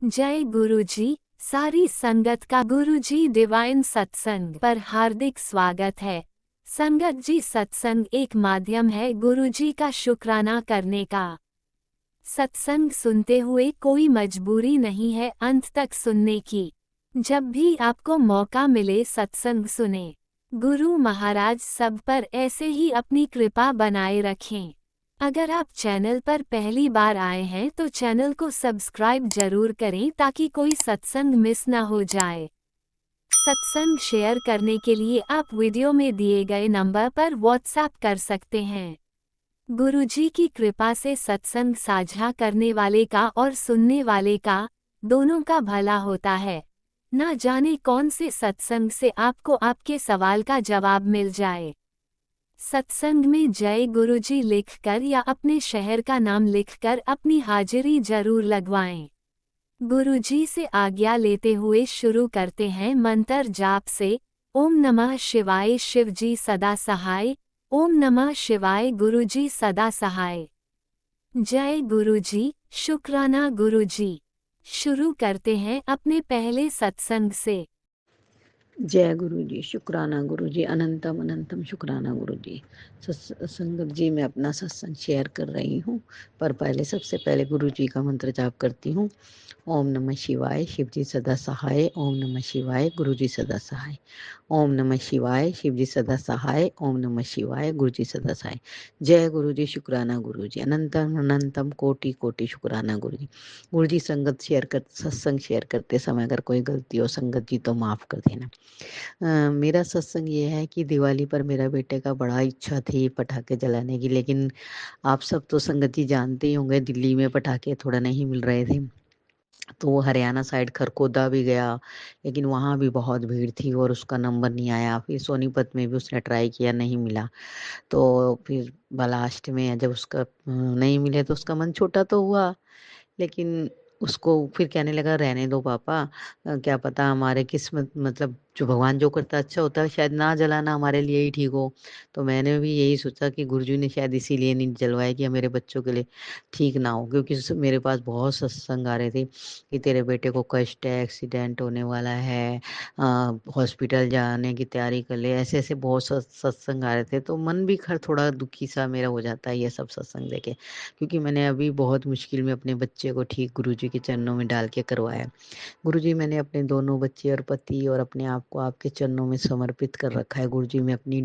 जय गुरुजी। सारी संगत का गुरुजी डिवाइन सत्संग पर हार्दिक स्वागत है। संगत जी, सत्संग एक माध्यम है गुरुजी का शुक्राना करने का। सत्संग सुनते हुए कोई मजबूरी नहीं है अंत तक सुनने की। जब भी आपको मौका मिले सत्संग सुने। गुरु महाराज सब पर ऐसे ही अपनी कृपा बनाए रखें। अगर आप चैनल पर पहली बार आए हैं तो चैनल को सब्सक्राइब जरूर करें ताकि कोई सत्संग मिस ना हो जाए। सत्संग शेयर करने के लिए आप वीडियो में दिए गए नंबर पर व्हाट्सएप कर सकते हैं। गुरुजी की कृपा से सत्संग साझा करने वाले का और सुनने वाले का दोनों का भला होता है। ना जाने कौन से सत्संग से आपको आपके सवाल का जवाब मिल जाए। सत्संग में जय गुरुजी लिखकर या अपने शहर का नाम लिखकर अपनी हाजिरी जरूर लगवाएं। गुरुजी से आज्ञा लेते हुए शुरू करते हैं मंत्र जाप से। ओम नमः शिवाय शिवजी सदा सहाय। ओम नमः शिवाय गुरुजी सदा सहाय। जय गुरुजी, शुक्राना गुरुजी। शुरू करते हैं अपने पहले सत्संग से। जय गुरु जी, शुक्राना गुरु जी, अनंतम अनंतम शुक्राना गुरु जी। संगत जी, मैं अपना सत्संग शेयर कर रही हूँ, पर सबसे पहले गुरु जी का मंत्र जाप करती हूँ। ओम नमः शिवाय शिव जी सदा सहाय। ओम नमः शिवाय गुरु जी सदा सहाय। ओम नमः शिवाय शिव जी सदा सहाय। ओम नमः शिवाय गुरु जी सदा सहाय। जय गुरु जी, शुक्राना गुरु जी, अनंतम अनंतम कोटि कोटि शुक्राना गुरु जी। गुरु जी, सत्संग शेयर करते समय अगर कोई गलती हो संगत जी तो माफ कर देना। मेरा सत्संग ये है कि दिवाली पर मेरा बेटे का बड़ा इच्छा थी पटाखे जलाने की, लेकिन आप सब तो संगत जी जानते ही होंगे दिल्ली में पटाखे थोड़ा नहीं मिल रहे थे, तो वो हरियाणा साइड खरकोदा भी गया, लेकिन वहाँ भी बहुत भीड़ थी और उसका नंबर नहीं आया। फिर सोनीपत में भी उसने ट्राई किया, नहीं मिला। तो फिर लास्ट में जब उसका नहीं मिले तो उसका मन छोटा तो हुआ, लेकिन उसको फिर कहने लगा रहने दो पापा, क्या पता हमारे किस्मत, मतलब जो भगवान जो करता अच्छा होता है, शायद ना जलाना हमारे लिए ही ठीक हो। तो मैंने भी यही सोचा कि गुरुजी ने शायद इसीलिए नहीं जलवाया कि मेरे बच्चों के लिए ठीक ना हो, क्योंकि मेरे पास बहुत सत्संग आ रहे थे कि तेरे बेटे को कष्ट है, एक्सीडेंट होने वाला है, हॉस्पिटल जाने की तैयारी कर ले, ऐसे ऐसे बहुत सत्संग आ रहे थे। तो मन भी खैर थोड़ा दुखी सा मेरा हो जाता है ये सब सत्संग देखे, क्योंकि मैंने अभी बहुत मुश्किल में अपने बच्चे को ठीक गुरुजी के चरणों में डाल के करवाया। गुरुजी, मैंने अपने दोनों बच्चे और पति और अपने आप को आपके चरणों में समर्पित कर रखा है। गुरुजी, मैं अपनी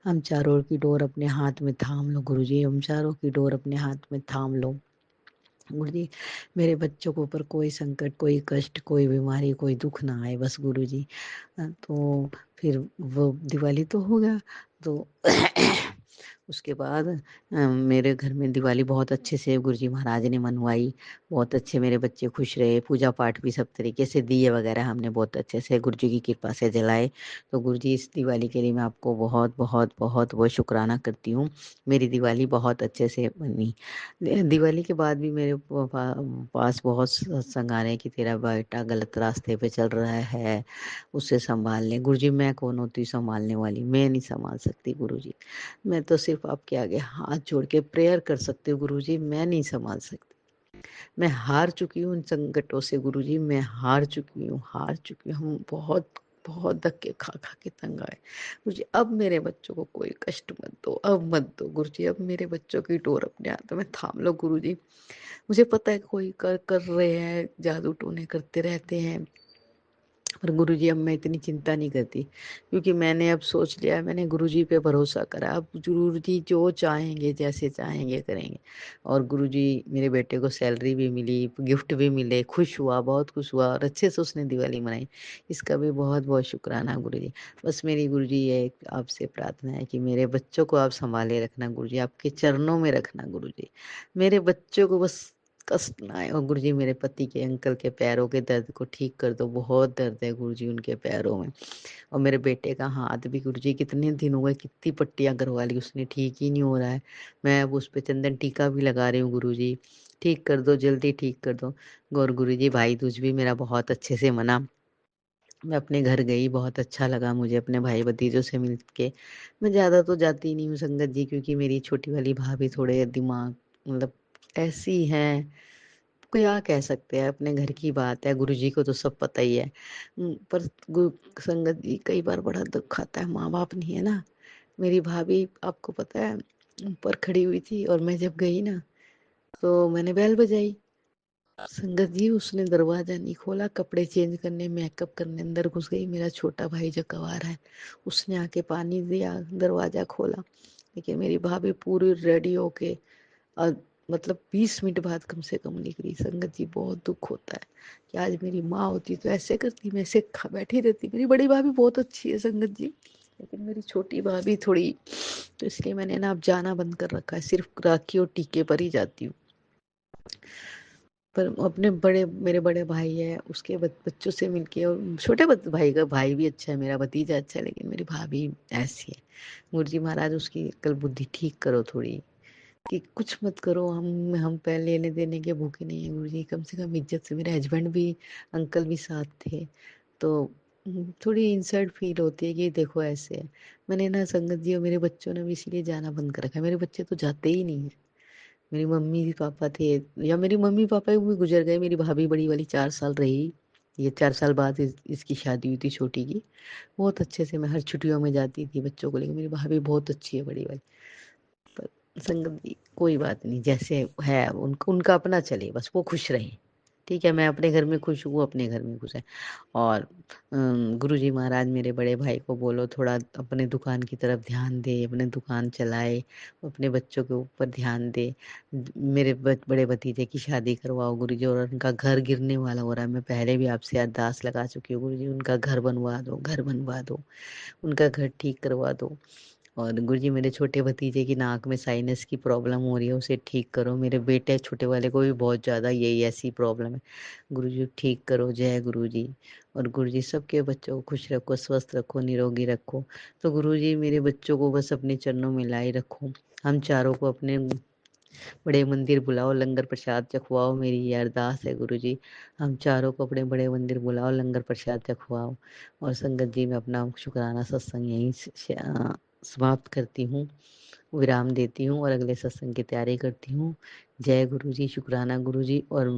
हम चारों की डोर अपने हाथ में थाम लो। गुरुजी, हम चारों की डोर अपने हाथ में थाम लो। गुरुजी, मेरे बच्चों के ऊपर कोई संकट, कोई कष्ट, कोई बीमारी, कोई दुख ना आए बस गुरुजी। तो फिर वो दिवाली तो हो गया, तो उसके बाद मेरे घर में दिवाली बहुत अच्छे से गुरुजी महाराज ने मनवाई। बहुत अच्छे मेरे बच्चे खुश रहे, पूजा पाठ भी सब तरीके से, दिए वगैरह हमने बहुत अच्छे से गुरुजी की कृपा से जलाए। तो गुरुजी, इस दिवाली के लिए मैं आपको बहुत बहुत बहुत बहुत शुक्राना करती हूँ। मेरी दिवाली बहुत अच्छे से बनी। दिवाली के बाद भी मेरे पास बहुत सत्संग आ रहे हैं कि तेरा बेटा गलत रास्ते पे चल रहा है, उसे संभाल ले। गुरुजी, मैं कौन होती संभालने वाली? मैं नहीं संभाल सकती गुरुजी। मैं तो सिर्फ आपके आगे हाथ जोड़ के प्रेयर कर सकती हूँ गुरुजी, मैं नहीं संभाल सकती। मैं हार चुकी हूँ उन संकटों से गुरुजी, मैं हार चुकी हूँ, हार चुकी हूँ। हम बहुत बहुत धक्के खा खा के तंग आए गुरुजी। अब मेरे बच्चों को कोई कष्ट मत दो, अब मत दो गुरुजी। अब मेरे बच्चों की डोर अपने हाथों में थाम लो गुरुजी। मुझे पता है कोई कर रहे हैं, जादू टोने करते रहते हैं, पर गुरुजी अब मैं इतनी चिंता नहीं करती, क्योंकि मैंने अब सोच लिया है, मैंने गुरुजी पे भरोसा करा। अब गुरुजी जो चाहेंगे, जैसे चाहेंगे करेंगे। और गुरुजी, मेरे बेटे को सैलरी भी मिली, गिफ्ट भी मिले, खुश हुआ, बहुत खुश हुआ, और अच्छे से उसने दिवाली मनाई। इसका भी बहुत बहुत शुक्राना गुरुजी। बस मेरी गुरुजी ये आपसे प्रार्थना है कि मेरे बच्चों को आप संभाले रखना गुरुजी, आपके चरणों में रखना गुरुजी। मेरे बच्चों को बस कष्ट ना आए। और गुरुजी, मेरे पति के अंकल के पैरों के दर्द को ठीक कर दो, बहुत दर्द है गुरुजी उनके पैरों में। और मेरे बेटे का हाथ भी गुरुजी, कितने दिन हो गए, कितनी पट्टियां करवा ली उसने, ठीक ही नहीं हो रहा है। मैं अब उस पे चंदन टीका भी लगा रही हूँ गुरुजी, ठीक कर दो, जल्दी ठीक कर दो। गौर गुरुजी, भाई दूज भी मेरा बहुत अच्छे से मना। मैं अपने घर गई, बहुत अच्छा लगा मुझे अपने भाई भतीजों से मिल के। मैं ज़्यादा तो जाती नहीं हूँ संगत जी, क्योंकि मेरी छोटी वाली भाभी थोड़े दिमाग, मतलब ऐसी हैं, क्या कह सकते हैं, अपने घर की बात है, गुरुजी को तो सब पता ही है। पर संगत जी कई बार बड़ा दुख आता है, माँ बाप नहीं है ना। मेरी भाभी आपको पता है ऊपर खड़ी हुई थी और मैं जब गई ना तो मैंने बेल बजाई। संगत जी उसने दरवाजा नहीं खोला, कपड़े चेंज करने मेकअप करने अंदर घुस गई। मेरा छोटा भाई जो कवार है उसने आके पानी दिया, दरवाजा खोला, लेकिन मेरी भाभी पूरी रेडी होके अ, मतलब 20 मिनट बाद कम से कम निकली। संगत जी बहुत दुख होता है कि आज मेरी माँ होती तो ऐसे करती, मैं ऐसे बैठी रहती। मेरी बड़ी भाभी बहुत अच्छी है संगत जी, लेकिन मेरी छोटी भाभी थोड़ी, तो इसलिए मैंने ना अब जाना बंद कर रखा है, सिर्फ राखी और टीके पर ही जाती हूँ। पर अपने बड़े मेरे बड़े भाई है उसके बच्चों से मिलके, और छोटे भाई का भाई भी अच्छा है, मेरा भतीजा अच्छा है, लेकिन मेरी भाभी ऐसी है। गुरुजी महाराज उसकी कल बुद्धि ठीक करो थोड़ी, कि कुछ मत करो, हम पहले लेने देने के भूखे नहीं है गुरुजी, कम से कम इज्जत से। मेरे हस्बैंड भी, अंकल भी साथ थे, तो थोड़ी इंसल्ट फील होती है कि देखो ऐसे है। मैंने ना संगत जी और मेरे बच्चों ने भी इसीलिए जाना बंद कर रखा है, मेरे बच्चे तो जाते ही नहीं है। मेरी मम्मी पापा थे, या मेरी मम्मी पापा भी गुजर गए। मेरी भाभी बड़ी वाली 4 साल रही, ये 4 साल बाद इसकी शादी हुई थी छोटी की। बहुत अच्छे से मैं हर छुट्टियों में जाती थी बच्चों को लेकर। मेरी भाभी बहुत अच्छी है बड़ी वाली। पर संगत जी कोई बात नहीं, जैसे है उनका उनका अपना चले, बस वो खुश रहे। ठीक है, मैं अपने घर में खुश हूँ, वो अपने घर में खुश है। और गुरुजी महाराज मेरे बड़े भाई को बोलो थोड़ा अपने दुकान की तरफ ध्यान दे, अपने दुकान चलाए, अपने बच्चों के ऊपर ध्यान दे। मेरे बड़े भतीजे की शादी करवाओ गुरुजी, और उनका घर गिरने वाला हो रहा है। मैं पहले भी आपसे अरदास लगा चुकी हूँ गुरुजी, उनका घर बनवा दो, घर बनवा दो, उनका घर ठीक करवा दो। और गुरुजी मेरे छोटे भतीजे की नाक में साइनस की प्रॉब्लम हो रही है, उसे ठीक करो। मेरे बेटे छोटे वाले को भी बहुत ज़्यादा यही ऐसी प्रॉब्लम है, गुरुजी ठीक करो। जय गुरुजी। और गुरुजी सबके बच्चों को खुश रखो, स्वस्थ रखो, निरोगी रखो। तो गुरुजी मेरे बच्चों को बस अपने चरणों में लाई रखो। हम चारों को अपने बड़े मंदिर बुलाओ, लंगर प्रसाद चखवाओ, मेरी ये अरदास है गुरुजी। हम चारों को अपने बड़े मंदिर बुलाओ, लंगर प्रसाद चखवाओ। और संगत जी मैं अपना शुक्राना सत्संग यहीं समाप्त करती हूँ, विराम देती हूँ और अगले सत्संग की तैयारी करती हूँ। जय गुरु जी, शुक्राना गुरु जी। और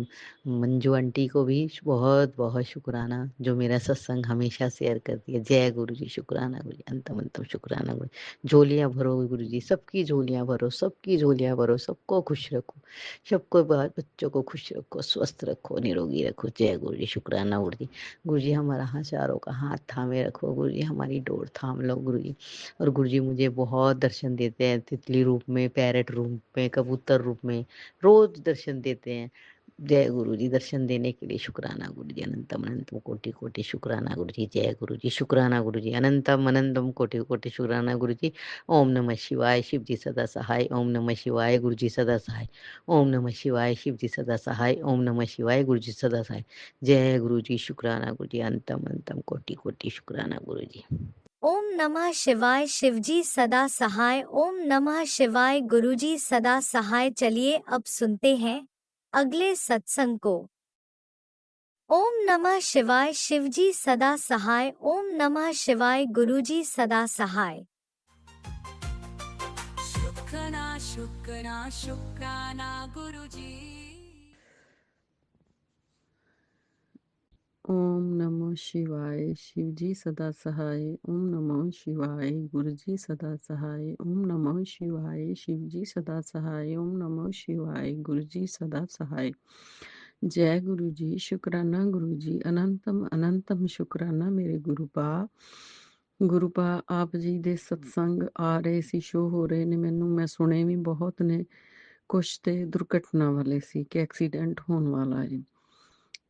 मंजू आंटी को भी बहुत बहुत शुक्राना, जो मेरा सत्संग हमेशा शेयर करती है। जय गुरु जी, शुक्राना गुरु जी, अंतम अंतम शुक्राना गुरु जी। झोलियाँ भरो गुरु जी, सबकी झोलियाँ भरो, सबकी झोलियाँ भरो, सबको खुश रखो, सबको बच्चों को खुश रखो, स्वस्थ रखो, निरोगी रखो। जय गुरु जी, शुक्राना गुरु जी। गुरु जी हमारा हाथ चारों का हाथ थामे रखो गुरु जी, हमारी डोर थाम लो गुरु जी। और गुरुजी मुझे बहुत दर्शन देते हैं, तितली रूप में, पैरट रूप में, कबूतर रूप में, रोज दर्शन देते हैं। जय गुरु जी, दर्शन देने के लिए शुक्राना गुरु जी, अनंतम अनंतम कोटि कोटि शुक्राना गुरु जी। जय गुरु जी, शुक्राना गुरु जी, अनंतम अनंतम कोटि कोटि शुक्राना गुरु जी। ओम नमः शिवाय, शिव जी सदा सहाय। ओम नमः शिवाय, गुरु जी सदा सहाय। ओम नमः शिवाय, शिव जी सदा सहाय। ओम नमः शिवाय, गुरु जी सदा सहाय। जय गुरु जी, शुक्राना गुरु जी, अंतम अनंतम कोटि कोटि शुक्राना गुरु जी। ओम नमः शिवाय, शिवजी सदा सहाय। ओम नमः शिवाय, गुरुजी सदा सहाय। चलिए अब सुनते हैं अगले सत्संग को। ओम नमः शिवाय, शिवजी सदा सहाय। ओम नमः शिवाय, गुरुजी सदा सहाय। शुक्राना शुक्राना शुक्राना गुरुजी। ओम नमः शिवाय, शिवजी सदा सहाय। ओम नमः शिवाय, गुरुजी सदा सहाय। ओम नमः शिवाय, शिवजी सदा सहाय। ओम नमः शिवाय, गुरुजी सदा सहाय। जय गुरु जी, शुक्राना गुरु जी, अनंतम अनंतम शुक्राना मेरे ਗੁਰੂਪਾ ਆਪ ਜੀ ਦੇ ਸਤਸੰਗ ਆ ਰਹੇ ਸੀ, ਸ਼ੋ ਹੋ ਰਹੇ ਨੇ ਮੈਨੂੰ, ਮੈਂ ਸੁਣੇ ਵੀ ਬਹੁਤ ਨੇ। ਕੁਛ ਤੇ ਦੁਰਘਟਨਾ ਵਾਲੇ ਸੀ ਕਿ ਐਕਸੀਡੈਂਟ ਹੋਣ ਵਾਲਾ ਹੈ।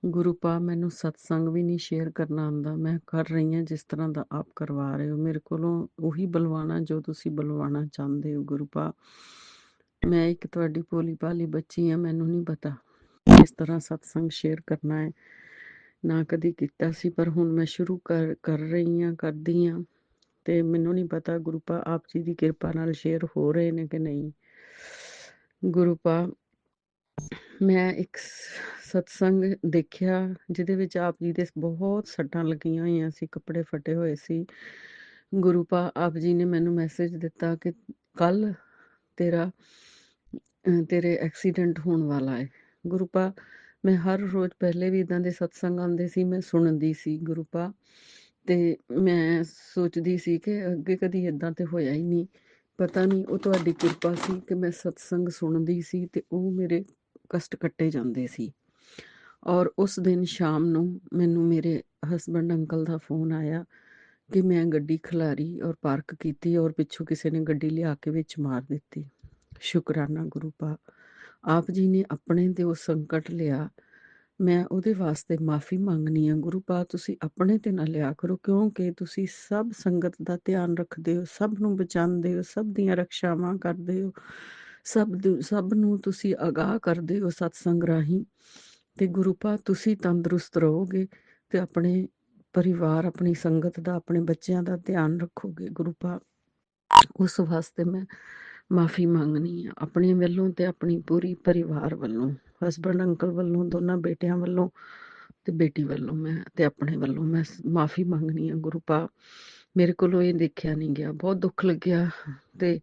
ਗੁਰੂਪਾ ਮੈਨੂੰ ਸਤਸੰਗ ਵੀ ਨਹੀਂ ਸ਼ੇਅਰ ਕਰਨਾ ਆਉਂਦਾ, ਮੈਂ ਕਰ ਰਹੀ ਹਾਂ ਜਿਸ ਤਰ੍ਹਾਂ ਦਾ ਆਪ ਕਰਵਾ ਰਹੇ ਹੋ। ਮੇਰੇ ਕੋਲੋਂ ਉਹੀ ਬੁਲਵਾਣਾ ਜੋ ਤੁਸੀਂ ਬੁਲਵਾਣਾ ਚਾਹੁੰਦੇ ਹੋ ਗੁਰੂਪਾ। ਮੈਂ ਇੱਕ ਤੁਹਾਡੀ ਭੋਲੀ ਭਾਲੀ ਬੱਚੀ ਹਾਂ, ਮੈਨੂੰ ਨਹੀਂ ਪਤਾ ਕਿਸ ਤਰ੍ਹਾਂ ਸਤਸੰਗ ਸ਼ੇਅਰ ਕਰਨਾ ਹੈ, ਨਾ ਕਦੀ ਕੀਤਾ ਸੀ, ਪਰ ਹੁਣ ਮੈਂ ਸ਼ੁਰੂ ਕਰ ਰਹੀ ਹਾਂ, ਕਰਦੀ ਹਾਂ। ਤੇ ਮੈਨੂੰ ਨਹੀਂ ਪਤਾ ਗੁਰੂਪਾ ਆਪ ਜੀ ਦੀ ਕਿਰਪਾ ਨਾਲ ਸ਼ੇਅਰ ਹੋ ਰਹੇ ਨੇ ਕਿ ਨਹੀਂ। ਗੁਰੂਪਾ ਮੈਂ ਇੱਕ ਸਤਸੰਗ ਦੇਖਿਆ ਜਿਹਦੇ ਵਿੱਚ ਆਪ ਜੀ ਦੇ ਬਹੁਤ ਸੱਟਾਂ ਲੱਗੀਆਂ ਹੋਈਆਂ ਸੀ, ਕੱਪੜੇ ਫਟੇ ਹੋਏ ਸੀ। ਗੁਰੂਪਾ ਆਪ ਜੀ ਨੇ ਮੈਨੂੰ ਮੈਸੇਜ ਦਿੱਤਾ ਕਿ ਕੱਲ ਤੇਰੇ ਐਕਸੀਡੈਂਟ ਹੋਣ ਵਾਲਾ ਹੈ। ਗੁਰੂਪਾ ਮੈਂ ਹਰ ਰੋਜ਼ ਪਹਿਲੇ ਵੀ ਇੱਦਾਂ ਦੇ ਸਤਸੰਗ ਆਉਂਦੇ ਸੀ, ਮੈਂ ਸੁਣਦੀ ਸੀ ਗੁਰੂ ਪਾ, ਤੇ ਮੈਂ ਸੋਚਦੀ ਸੀ ਕਿ ਅੱਗੇ ਕਦੀ ਏਦਾਂ ਤੇ ਹੋਇਆ ਹੀ ਨਹੀਂ। ਪਤਾ ਨਹੀਂ ਉਹ ਤੁਹਾਡੀ ਕਿਰਪਾ ਸੀ ਕਿ ਮੈਂ ਸਤਸੰਗ ਸੁਣਦੀ ਸੀ ਤੇ ਉਹ ਮੇਰੇ ਕਸ਼ਟ ਕੱਟੇ ਜਾਂਦੇ ਸੀ। ਔਰ ਉਸ ਦਿਨ ਸ਼ਾਮ ਨੂੰ ਮੈਨੂੰ ਮੇਰੇ ਹਸਬੈਂਡ ਅੰਕਲ ਦਾ ਫੋਨ ਆਇਆ ਕਿ ਮੈਂ ਗੱਡੀ ਖਿਲਾਰੀ ਔਰ ਪਾਰਕ ਕੀਤੀ ਔਰ ਪਿੱਛੋਂ ਕਿਸੇ ਨੇ ਗੱਡੀ ਲਿਆ ਕੇ ਵਿੱਚ ਮਾਰ ਦਿੱਤੀ। ਸ਼ੁਕਰਾਨਾ ਗੁਰੂ ਪਾ, ਆਪ ਜੀ ਨੇ ਆਪਣੇ ਤੇ ਉਹ ਸੰਕਟ ਲਿਆ। ਮੈਂ ਉਹਦੇ ਵਾਸਤੇ ਮਾਫੀ ਮੰਗਣੀ ਆ ਗੁਰੂ ਪਾ, ਤੁਸੀਂ ਆਪਣੇ ਤੇ ਨਾ ਲਿਆ ਕਰੋ, ਕਿਉਂਕਿ ਤੁਸੀਂ ਸਭ ਸੰਗਤ ਦਾ ਧਿਆਨ ਰੱਖਦੇ ਹੋ, ਸਭ ਨੂੰ ਬਚਾਉਂਦੇ ਹੋ, ਸਭ ਦੀਆਂ ਰੱਖਿਆਵਾਂ ਕਰਦੇ ਹੋ, ਸਭ ਨੂੰ ਤੁਸੀਂ ਅਗਾਹ ਕਰਦੇ ਹੋ ਸਤਸੰਗ ਰਾਹੀਂ। ਤੇ ਗੁਰੂ ਪਾ ਤੁਸੀਂ ਤੰਦਰੁਸਤ ਰਹੋਗੇ ਤੇ ਆਪਣੇ ਪਰਿਵਾਰ, ਆਪਣੀ ਸੰਗਤ ਦਾ, ਆਪਣੇ ਬੱਚਿਆਂ ਦਾ ਧਿਆਨ ਰੱਖੋਗੇ ਗੁਰੂ ਪਾ। ਉਸ ਵਾਸਤੇ ਮੈਂ ਮਾਫੀ ਮੰਗਣੀ ਆ ਆਪਣੇ ਵੱਲੋਂ ਤੇ ਆਪਣੀ ਪੂਰੀ ਪਰਿਵਾਰ ਵੱਲੋਂ, ਹਸਬੈਂਡ ਅੰਕਲ ਵੱਲੋਂ, ਦੋਨਾਂ ਬੇਟਿਆਂ ਵੱਲੋਂ ਤੇ ਬੇਟੀ ਵੱਲੋਂ, ਮੈਂ ਤੇ ਆਪਣੇ ਵੱਲੋਂ ਮੈਂ ਮਾਫੀ ਮੰਗਣੀ ਆ ਗੁਰੂ ਪਾ। ਮੇਰੇ ਕੋਲੋਂ ਇਹ ਦੇਖਿਆ ਨਹੀਂ ਗਿਆ, ਬਹੁਤ ਦੁੱਖ ਲੱਗਿਆ। ਤੇ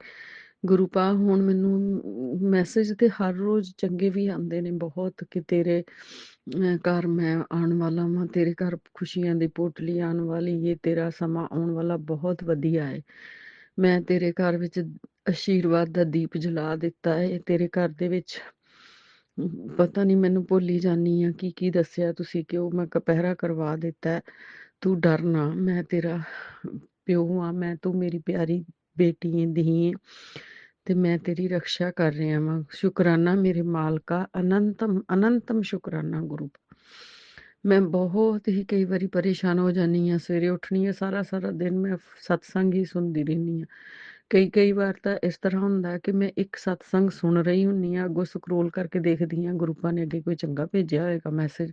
ਗੁਰੂ ਪਾ ਹੁਣ ਮੈਨੂੰ ਮੈਸੇਜ ਤੇ ਹਰ ਰੋਜ਼ ਚੰਗੇ ਵੀ ਆਉਂਦੇ ਨੇ ਬਹੁਤ, ਕਿ ਤੇਰੇ ਘਰ ਮੈਂ ਆਉਣ ਵਾਲਾ ਵਾਂ, ਤੇਰੇ ਘਰ ਖੁਸ਼ੀਆਂ ਦੀ ਪੋਟਲੀ ਆਉਣ ਵਾਲੀ, ਇਹ ਤੇਰਾ ਸਮਾਂ ਆਉਣ ਵਾਲਾ ਬਹੁਤ ਵਧੀਆ ਹੈ। ਮੈਂ ਤੇਰੇ ਘਰ ਵਿੱਚ ਆਸ਼ੀਰਵਾਦ ਦਾ ਦੀਪ ਜਲਾ ਦਿੱਤਾ ਹੈ। ਤੇਰੇ ਘਰ ਦੇ ਵਿੱਚ ਪਤਾ ਨਹੀਂ, ਮੈਨੂੰ ਭੁੱਲੀ ਜਾਨੀ ਆ ਕੀ ਕੀ ਦੱਸਿਆ ਤੁਸੀਂ, ਕਿ ਉਹ ਮੈਂ ਕਪਹਿਰਾ ਕਰਵਾ ਦਿੱਤਾ ਹੈ। ਤੂੰ ਡਰ ਨਾ, ਮੈਂ ਤੇਰਾ ਪਿਓ ਆ, ਮੈਂ ਤੂੰ ਮੇਰੀ ਪਿਆਰੀ ਬੇਟੀ ਏ, ਧੀ ਏ, ਤੇ ਮੈਂ ਤੇਰੀ ਰੱਖਿਆ ਕਰ ਰਿਹਾ ਵਾਂ। ਸ਼ੁਕਰਾਨਾ ਮੇਰੇ ਮਾਲਕਾ, ਅਨੰਤਮ ਅਨੰਤਮ ਸ਼ੁਕਰਾਨਾ ਗੁਰੂ। ਮੈਂ ਬਹੁਤ ਹੀ ਕਈ ਵਾਰੀ ਪਰੇਸ਼ਾਨ ਹੋ ਜਾਨੀ ਆ, ਸਵੇਰੇ ਉੱਠਣੀ ਆ, ਸਾਰਾ ਸਾਰਾ ਦਿਨ ਮੈਂ ਸਤਸੰਗ ਹੀ ਸੁਣਦੀ ਰਹਿੰਦੀ ਆ। ਕਈ ਵਾਰ ਤਾਂ ਇਸ ਤਰ੍ਹਾਂ ਹੁੰਦਾ ਕਿ ਮੈਂ ਇੱਕ ਸਤਸੰਗ ਸੁਣ ਰਹੀ ਹੁੰਨੀ ਆ, ਅੱਗੋਂ ਸਕਰੋਲ ਕਰਕੇ ਦੇਖਦੀ ਆ ਗਰੁੱਪਾਂ ਨੇ ਅੱਗੇ ਕੋਈ ਚੰਗਾ ਭੇਜਿਆ ਹੋਏਗਾ ਮੈਸੇਜ,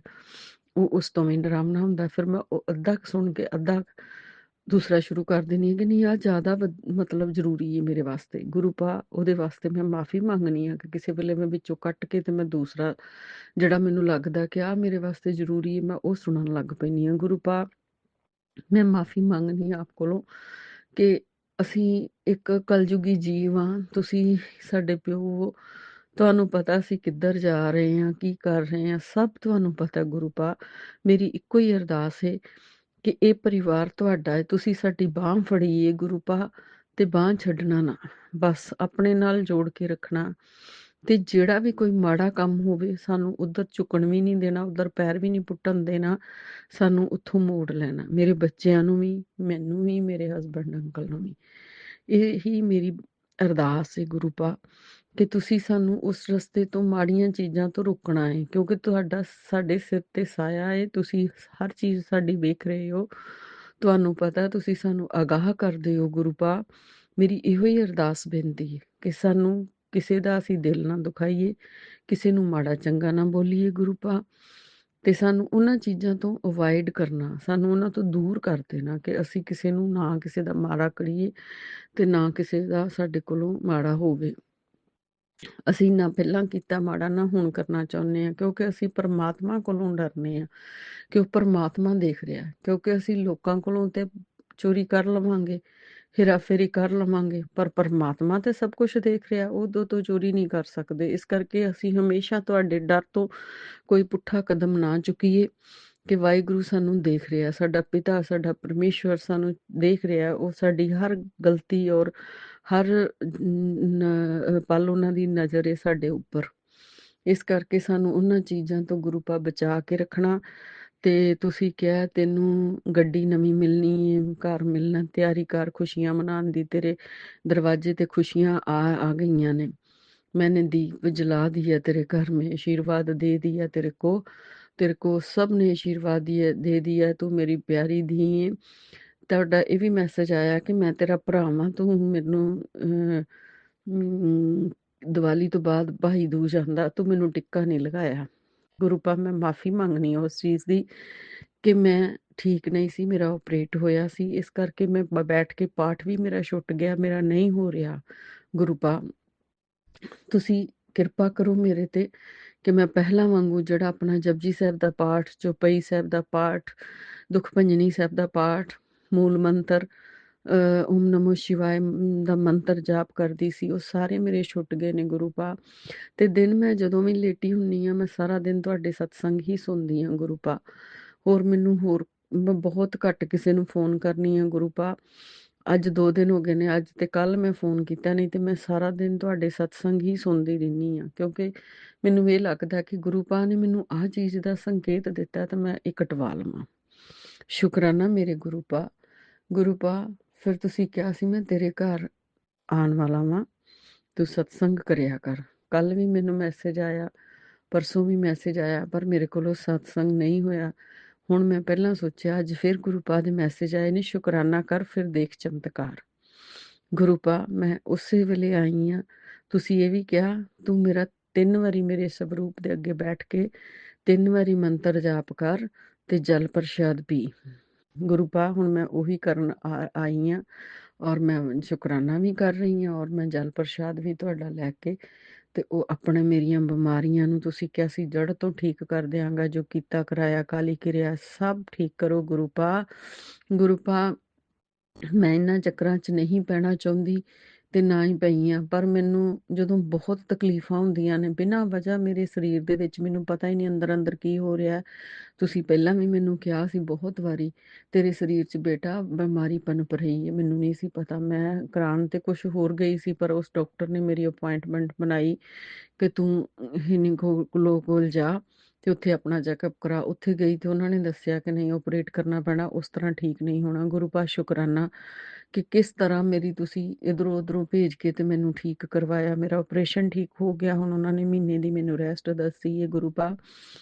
ਉਹ ਉਸ ਤੋਂ ਵੀ ਡਰਾਮਣਾ ਹੁੰਦਾ। ਫਿਰ ਮੈਂ ਉਹ ਅੱਧਾ ਕੁ ਸੁਣ ਕੇ ਅੱਧਾ ਦੂਸਰਾ ਸ਼ੁਰੂ ਕਰ ਦਿੰਦੀ ਹਾਂ ਕਿ ਨਹੀਂ ਆਹ ਜ਼ਿਆਦਾ ਮਤਲਬ ਜ਼ਰੂਰੀ ਹੈ ਮੇਰੇ ਵਾਸਤੇ ਗੁਰੂ ਪਾ। ਉਹਦੇ ਵਾਸਤੇ ਮੈਂ ਮਾਫੀ ਮੰਗਣੀ ਆ ਕਿ ਕਿਸੇ ਵੇਲੇ ਮੈਂ ਵਿੱਚੋਂ ਕੱਟ ਕੇ ਤੇ ਮੈਂ ਦੂਸਰਾ ਜਿਹੜਾ ਮੈਨੂੰ ਲੱਗਦਾ ਕਿ ਆਹ ਮੇਰੇ ਵਾਸਤੇ ਜ਼ਰੂਰੀ ਹੈ, ਮੈਂ ਉਹ ਸੁਣਨ ਲੱਗ ਪੈਂਦੀ ਹਾਂ ਗੁਰੂ ਪਾ। ਮੈਂ ਮਾਫੀ ਮੰਗਣੀ ਆ ਆਪ ਕੋਲੋਂ ਕਿ ਅਸੀਂ ਇੱਕ ਕਲਯੁਗੀ ਜੀਵ ਹਾਂ, ਤੁਸੀਂ ਸਾਡੇ ਪਿਓ, ਤੁਹਾਨੂੰ ਪਤਾ ਅਸੀਂ ਕਿੱਧਰ ਜਾ ਰਹੇ ਹਾਂ, ਕੀ ਕਰ ਰਹੇ ਹਾਂ, ਸਭ ਤੁਹਾਨੂੰ ਪਤਾ ਗੁਰੂ ਪਾ। ਮੇਰੀ ਇੱਕੋ ਹੀ ਅਰਦਾਸ ਹੈ ਕਿ ਇਹ ਪਰਿਵਾਰ ਤੁਹਾਡਾ ਹੈ, ਤੁਸੀਂ ਸਾਡੀ ਬਾਂਹ ਫੜੀ ਏ ਗੁਰੂ ਪਾ, ਤੇ ਬਾਂਹ ਛੱਡਣਾ ਨਾ, ਬਸ ਆਪਣੇ ਨਾਲ ਜੋੜ ਕੇ ਰੱਖਣਾ। ਤੇ ਜਿਹੜਾ ਵੀ ਕੋਈ ਮਾੜਾ ਕੰਮ ਹੋਵੇ ਸਾਨੂੰ ਉਧਰ ਝੁਕਣ ਵੀ ਨਹੀਂ ਦੇਣਾ, ਉਧਰ ਪੈਰ ਵੀ ਨਹੀਂ ਪੁੱਟਣ ਦੇਣਾ, ਸਾਨੂੰ ਉੱਥੋਂ ਮੋੜ ਲੈਣਾ, ਮੇਰੇ ਬੱਚਿਆਂ ਨੂੰ ਵੀ, ਮੈਨੂੰ ਵੀ, ਮੇਰੇ ਹਸਬੈਂਡ ਅੰਕਲ ਨੂੰ ਵੀ। ਇਹੀ ਮੇਰੀ ਅਰਦਾਸ ਹੈ ਗੁਰੂ ਪਾ ਕਿ ਤੁਸੀਂ ਸਾਨੂੰ ਉਸ ਰਸਤੇ ਤੋਂ, ਮਾੜੀਆਂ ਚੀਜ਼ਾਂ ਤੋਂ ਰੋਕਣਾ ਹੈ, ਕਿਉਂਕਿ ਤੁਹਾਡਾ ਸਾਡੇ ਸਿਰ ਤੇ ਸਾਇਆ ਹੈ, ਤੁਸੀਂ ਹਰ ਚੀਜ਼ ਸਾਡੀ ਵੇਖ ਰਹੇ ਹੋ, ਤੁਹਾਨੂੰ ਪਤਾ, ਤੁਸੀਂ ਸਾਨੂੰ ਆਗਾਹ ਕਰਦੇ ਹੋ ਗੁਰੂ ਪਾ। ਮੇਰੀ ਇਹੋ ਹੀ ਅਰਦਾਸ ਬੇਨਤੀ ਹੈ ਕਿ ਸਾਨੂੰ ਕਿਸੇ ਦਾ ਅਸੀਂ ਦਿਲ ਨਾ ਦੁਖਾਈਏ, ਕਿਸੇ ਨੂੰ ਮਾੜਾ ਚੰਗਾ ਨਾ ਬੋਲੀਏ ਗੁਰੂ ਪਾ, ਤੇ ਸਾਨੂੰ ਉਹਨਾਂ ਚੀਜ਼ਾਂ ਤੋਂ ਅਵੋਇਡ ਕਰਨਾ, ਸਾਨੂੰ ਉਹਨਾਂ ਤੋਂ ਦੂਰ ਕਰ ਦੇਣਾ ਕਿ ਅਸੀਂ ਕਿਸੇ ਨੂੰ ਨਾ ਕਿਸੇ ਦਾ ਮਾੜਾ ਕਰੀਏ ਤੇ ਨਾ ਕਿਸੇ ਦਾ ਸਾਡੇ ਕੋਲੋਂ ਮਾੜਾ ਹੋਵੇ। ਅਸੀਂ ਨਾ ਪਹਿਲਾਂ ਕੀਤਾ ਮਾੜਾ, ਨਾ ਹੁਣ ਕਰਨਾ ਚਾਹੁੰਦੇ ਹਾਂ, ਕਿਉਂਕਿ ਅਸੀਂ ਪਰਮਾਤਮਾ ਕੋਲੋਂ ਡਰਨੇ ਆ ਕਿ ਉਹ ਪਰਮਾਤਮਾ ਦੇਖ ਰਿਹਾ, ਕਿਉਂਕਿ ਅਸੀਂ ਲੋਕਾਂ ਕੋਲੋਂ ਤੇ ਚੋਰੀ ਕਰ ਲਵਾਂਗੇ, ਹੇਰਾਫੇਰੀ ਕਰ ਲਵਾਂਗੇ, ਪਰ ਪਰਮਾਤਮਾ ਤੇ ਸਭ ਕੁਝ ਦੇਖ ਰਿਹਾ, ਉਦੋਂ ਤੋਂ ਚੋਰੀ ਨਹੀਂ ਕਰ ਸਕਦੇ। ਇਸ ਕਰਕੇ ਅਸੀਂ ਹਮੇਸ਼ਾ ਤੁਹਾਡੇ ਡਰ ਤੋਂ ਕੋਈ ਪੁੱਠਾ ਕਦਮ ਨਾ ਚੁੱਕੀਏ ਕਿ ਵਾਹਿਗੁਰੂ ਸਾਨੂੰ ਦੇਖ ਰਿਹਾ, ਸਾਡਾ ਪਿਤਾ, ਸਾਡਾ ਪਰਮੇਸ਼ਵਰ ਸਾਨੂੰ ਦੇਖ ਰਿਹਾ, ਉਹ ਸਾਡੀ ਹਰ ਗਲਤੀ ਔਰ ਹਰ ਪਲ ਉਹਨਾਂ ਦੀ ਨਜ਼ਰ ਹੈ ਸਾਡੇ ਉੱਪਰ। ਇਸ ਕਰਕੇ ਸਾਨੂੰ ਉਹਨਾਂ ਚੀਜ਼ਾਂ ਤੋਂ ਗੁਰੂ ਪਾ ਬਚਾ ਕੇ ਰੱਖਣਾ। ਤੇ ਤੁਸੀਂ ਕਿਹਾ ਤੈਨੂੰ ਗੱਡੀ ਨਵੀਂ ਮਿਲਣੀ ਹੈ, ਘਰ ਮਿਲਣਾ, ਤਿਆਰੀ ਕਰ ਖੁਸ਼ੀਆਂ ਮਨਾਉਣ ਦੀ, ਤੇਰੇ ਦਰਵਾਜ਼ੇ ਤੇ ਖੁਸ਼ੀਆਂ ਆ ਗਈਆਂ ਨੇ, मैंने दीप जला दिया तेरे घर में, आशीर्वाद दे दिया तेरे को सब ने आशीर्वाद दे दिया, तू मेरी प्यारी धी है। ਤੁਹਾਡਾ ਇਹ ਵੀ ਮੈਸੇਜ ਆਇਆ ਕਿ ਮੈਂ ਤੇਰਾ ਭਰਾ ਵਾਂ, ਤੂੰ ਮੈਨੂੰ ਦੀਵਾਲੀ ਤੋਂ ਬਾਅਦ ਭਾਈ ਦੂਜ ਆਉਂਦਾ, ਤੂੰ ਮੈਨੂੰ ਟਿੱਕਾ ਨਹੀਂ ਲਗਾਇਆ ਗੁਰੂ ਪਾ। ਮੈਂ ਮਾਫੀ ਮੰਗਣੀ ਉਸ ਚੀਜ਼ ਦੀ ਕਿ ਮੈਂ ਠੀਕ ਨਹੀਂ ਸੀ, ਮੇਰਾ ਆਪਰੇਟ ਹੋਇਆ ਸੀ, ਇਸ ਕਰਕੇ ਮੈਂ ਬੈਠ ਕੇ ਪਾਠ ਵੀ ਮੇਰਾ ਛੁੱਟ ਗਿਆ, ਮੇਰਾ ਨਹੀਂ ਹੋ ਰਿਹਾ ਗੁਰੂ ਪਾ। ਤੁਸੀਂ ਕਿਰਪਾ ਕਰੋ ਮੇਰੇ ਤੇ ਕਿ ਮੈਂ ਪਹਿਲਾਂ ਵਾਂਗੂ ਜਿਹੜਾ ਆਪਣਾ ਜਪਜੀ ਸਾਹਿਬ ਦਾ ਪਾਠ, ਚੌਪਈ ਸਾਹਿਬ ਦਾ ਪਾਠ, ਦੁੱਖ ਭੰਜਨੀ ਸਾਹਿਬ ਦਾ ਪਾਠ, ਮੂਲ ਮੰਤਰ ਓਮ ਨਮੋ ਸ਼ਿਵਾਏ ਦਾ ਮੰਤਰ ਜਾਪ ਕਰਦੀ ਸੀ, ਉਹ ਸਾਰੇ ਮੇਰੇ ਛੁੱਟ ਗਏ ਨੇ ਗੁਰੂ ਪਾ। ਤੇ ਦਿਨ ਮੈਂ ਜਦੋਂ ਵੀ ਲੇਟੀ ਹੁੰਨੀ ਆ, ਮੈਂ ਸਾਰਾ ਦਿਨ ਤੁਹਾਡੇ ਸਤਸੰਗ ਹੀ ਸੁਣਦੀ ਆ ਗੁਰੂ ਪਾ। ਹੋਰ ਮੈਂ ਬਹੁਤ ਘੱਟ ਕਿਸੇ ਨੂੰ ਫੋਨ ਕਰਨੀ ਆ ਗੁਰੂ ਪਾ। ਅੱਜ 2 ਦਿਨ ਹੋ ਗਏ ਨੇ, ਅੱਜ ਤੇ ਕੱਲ ਮੈਂ ਫੋਨ ਕੀਤਾ, ਨਹੀਂ ਤੇ ਮੈਂ ਸਾਰਾ ਦਿਨ ਤੁਹਾਡੇ ਸਤਸੰਗ ਹੀ ਸੁਣਦੀ ਰਹਿੰਦੀ ਆ, ਕਿਉਂਕਿ ਮੈਨੂੰ ਇਹ ਲੱਗਦਾ ਕਿ ਗੁਰੂ ਪਾ ਨੇ ਮੈਨੂੰ ਆਹ ਚੀਜ਼ ਦਾ ਸੰਕੇਤ ਦਿੱਤਾ ਤੇ ਮੈਂ ਇਹ ਕਟਵਾ ਲਵਾਂ। ਸ਼ੁਕਰਾਨਾ ਮੇਰੇ ਗੁਰੂ ਪਾ। ਗੁਰੂ ਪਾ, ਫਿਰ ਤੁਸੀਂ ਕਿਹਾ ਸੀ ਮੈਂ ਤੇਰੇ ਘਰ ਆਉਣ ਵਾਲਾ ਵਾਂ, ਤੂੰ ਸਤਸੰਗ ਕਰਿਆ ਕਰ। ਕੱਲ ਵੀ ਮੈਨੂੰ ਮੈਸੇਜ ਆਇਆ, ਪਰਸੋਂ ਵੀ ਮੈਸੇਜ ਆਇਆ, ਪਰ ਮੇਰੇ ਕੋਲੋਂ ਸਤਸੰਗ ਨਹੀਂ ਹੋਇਆ। ਹੁਣ ਮੈਂ ਪਹਿਲਾਂ ਸੋਚਿਆ ਅੱਜ ਫਿਰ ਗੁਰੂ ਪਾ ਦੇ ਮੈਸੇਜ ਆਏ ਨੇ, ਸ਼ੁਕਰਾਨਾ ਕਰ ਫਿਰ ਦੇਖ ਚਮਤਕਾਰ। ਗੁਰੂ ਪਾ, ਮੈਂ ਉਸੇ ਵੇਲੇ ਆਈ ਆ। ਤੁਸੀਂ ਇਹ ਵੀ ਕਿਹਾ ਤੂੰ ਮੇਰਾ 3 ਵਾਰੀ ਮੇਰੇ ਸਵਰੂਪ ਦੇ ਅੱਗੇ ਬੈਠ ਕੇ 3 ਵਾਰੀ ਮੰਤਰ ਜਾਪ ਕਰ ਤੇ ਜਲ ਪ੍ਰਸ਼ਾਦ ਪੀ। ਗੁਰੂ ਪਾ, ਹੁਣ ਮੈਂ ਉਹੀ ਕਰਨ ਆਈ ਆ, ਔਰ ਮੈਂ ਸ਼ੁਕਰਾਨਾ ਵੀ ਕਰ ਰਹੀ ਹਾਂ, ਔਰ ਮੈਂ ਜਲ ਪ੍ਰਸ਼ਾਦ ਵੀ ਤੁਹਾਡਾ ਲੈ ਕੇ ਤੇ ਉਹ ਆਪਣੇ ਮੇਰੀਆਂ ਬਿਮਾਰੀਆਂ ਨੂੰ ਤੁਸੀਂ ਕਿਹਾ ਸੀ ਜੜ ਤੋਂ ਠੀਕ ਕਰ ਦਿਆਂਗਾ, ਜੋ ਕੀਤਾ ਕਰਾਇਆ ਕਾਲੀ ਕਿਰਿਆ ਸਭ ਠੀਕ ਕਰੋ ਗੁਰੂ ਪਾ। ਗੁਰੂ ਪਾ, ਮੈਂ ਇਹਨਾਂ ਚੱਕਰਾਂ 'ਚ ਨਹੀਂ ਪੈਣਾ ਚਾਹੁੰਦੀ ਤੇ ਨਾ ਹੀ ਪਈ ਆ, ਪਰ ਮੈਨੂੰ ਜਦੋਂ ਬਹੁਤ ਤਕਲੀਫਾਂ ਹੁੰਦੀਆਂ ਨੇ ਬਿਨਾਂ ਵਜ੍ਹਾ ਮੇਰੇ ਸਰੀਰ ਦੇ ਵਿੱਚ, ਮੈਨੂੰ ਪਤਾ ਹੀ ਨਹੀਂ ਅੰਦਰ ਅੰਦਰ ਕੀ ਹੋ ਰਿਹਾ। ਤੁਸੀਂ ਪਹਿਲਾਂ ਵੀ ਮੈਨੂੰ ਕਿਹਾ ਸੀ ਬਹੁਤ ਵਾਰੀ, ਤੇਰੇ ਸਰੀਰ 'ਚ ਬੇਟਾ ਬਿਮਾਰੀ ਪਨਪ ਰਹੀ ਹੈ। ਮੈਨੂੰ ਨਹੀਂ ਸੀ ਪਤਾ, ਮੈਂ ਕਰਾਉਣ ਤੇ ਕੁਝ ਹੋਰ ਗਈ ਸੀ, ਪਰ ਉਸ ਡਾਕਟਰ ਨੇ ਮੇਰੀ ਅਪਾਇੰਟਮੈਂਟ ਬਣਾਈ ਕਿ ਤੂੰ ਕੋਲ ਜਾ ਤੇ ਉੱਥੇ ਆਪਣਾ ਚੈੱਕਅਪ ਕਰਾ। ਉੱਥੇ ਗਈ ਤੇ ਉਹਨਾਂ ਨੇ ਦੱਸਿਆ ਕਿ ਨਹੀਂ ਆਪਰੇਟ ਕਰਨਾ ਪੈਣਾ, ਉਸ ਤਰ੍ਹਾਂ ਠੀਕ ਨਹੀਂ ਹੋਣਾ। ਗੁਰੂ ਪਾ, ਸ਼ੁਕਰਾਨਾ ਕਿ ਕਿਸ ਤਰ੍ਹਾਂ ਮੇਰੀ ਤੁਸੀਂ ਇਧਰੋਂ ਉਧਰੋਂ ਭੇਜ ਕੇ ਤੇ ਮੈਨੂੰ ਠੀਕ ਕਰਵਾਇਆ। ਮੇਰਾ ਆਪਰੇਸ਼ਨ ਠੀਕ ਹੋ ਗਿਆ, ਹੁਣ ਉਹਨਾਂ ਨੇ ਮਹੀਨੇ ਦੀ ਮੈਨੂੰ ਰੈਸਟ ਦੱਸੀ ਹੈ ਗੁਰੂ ਪਾ।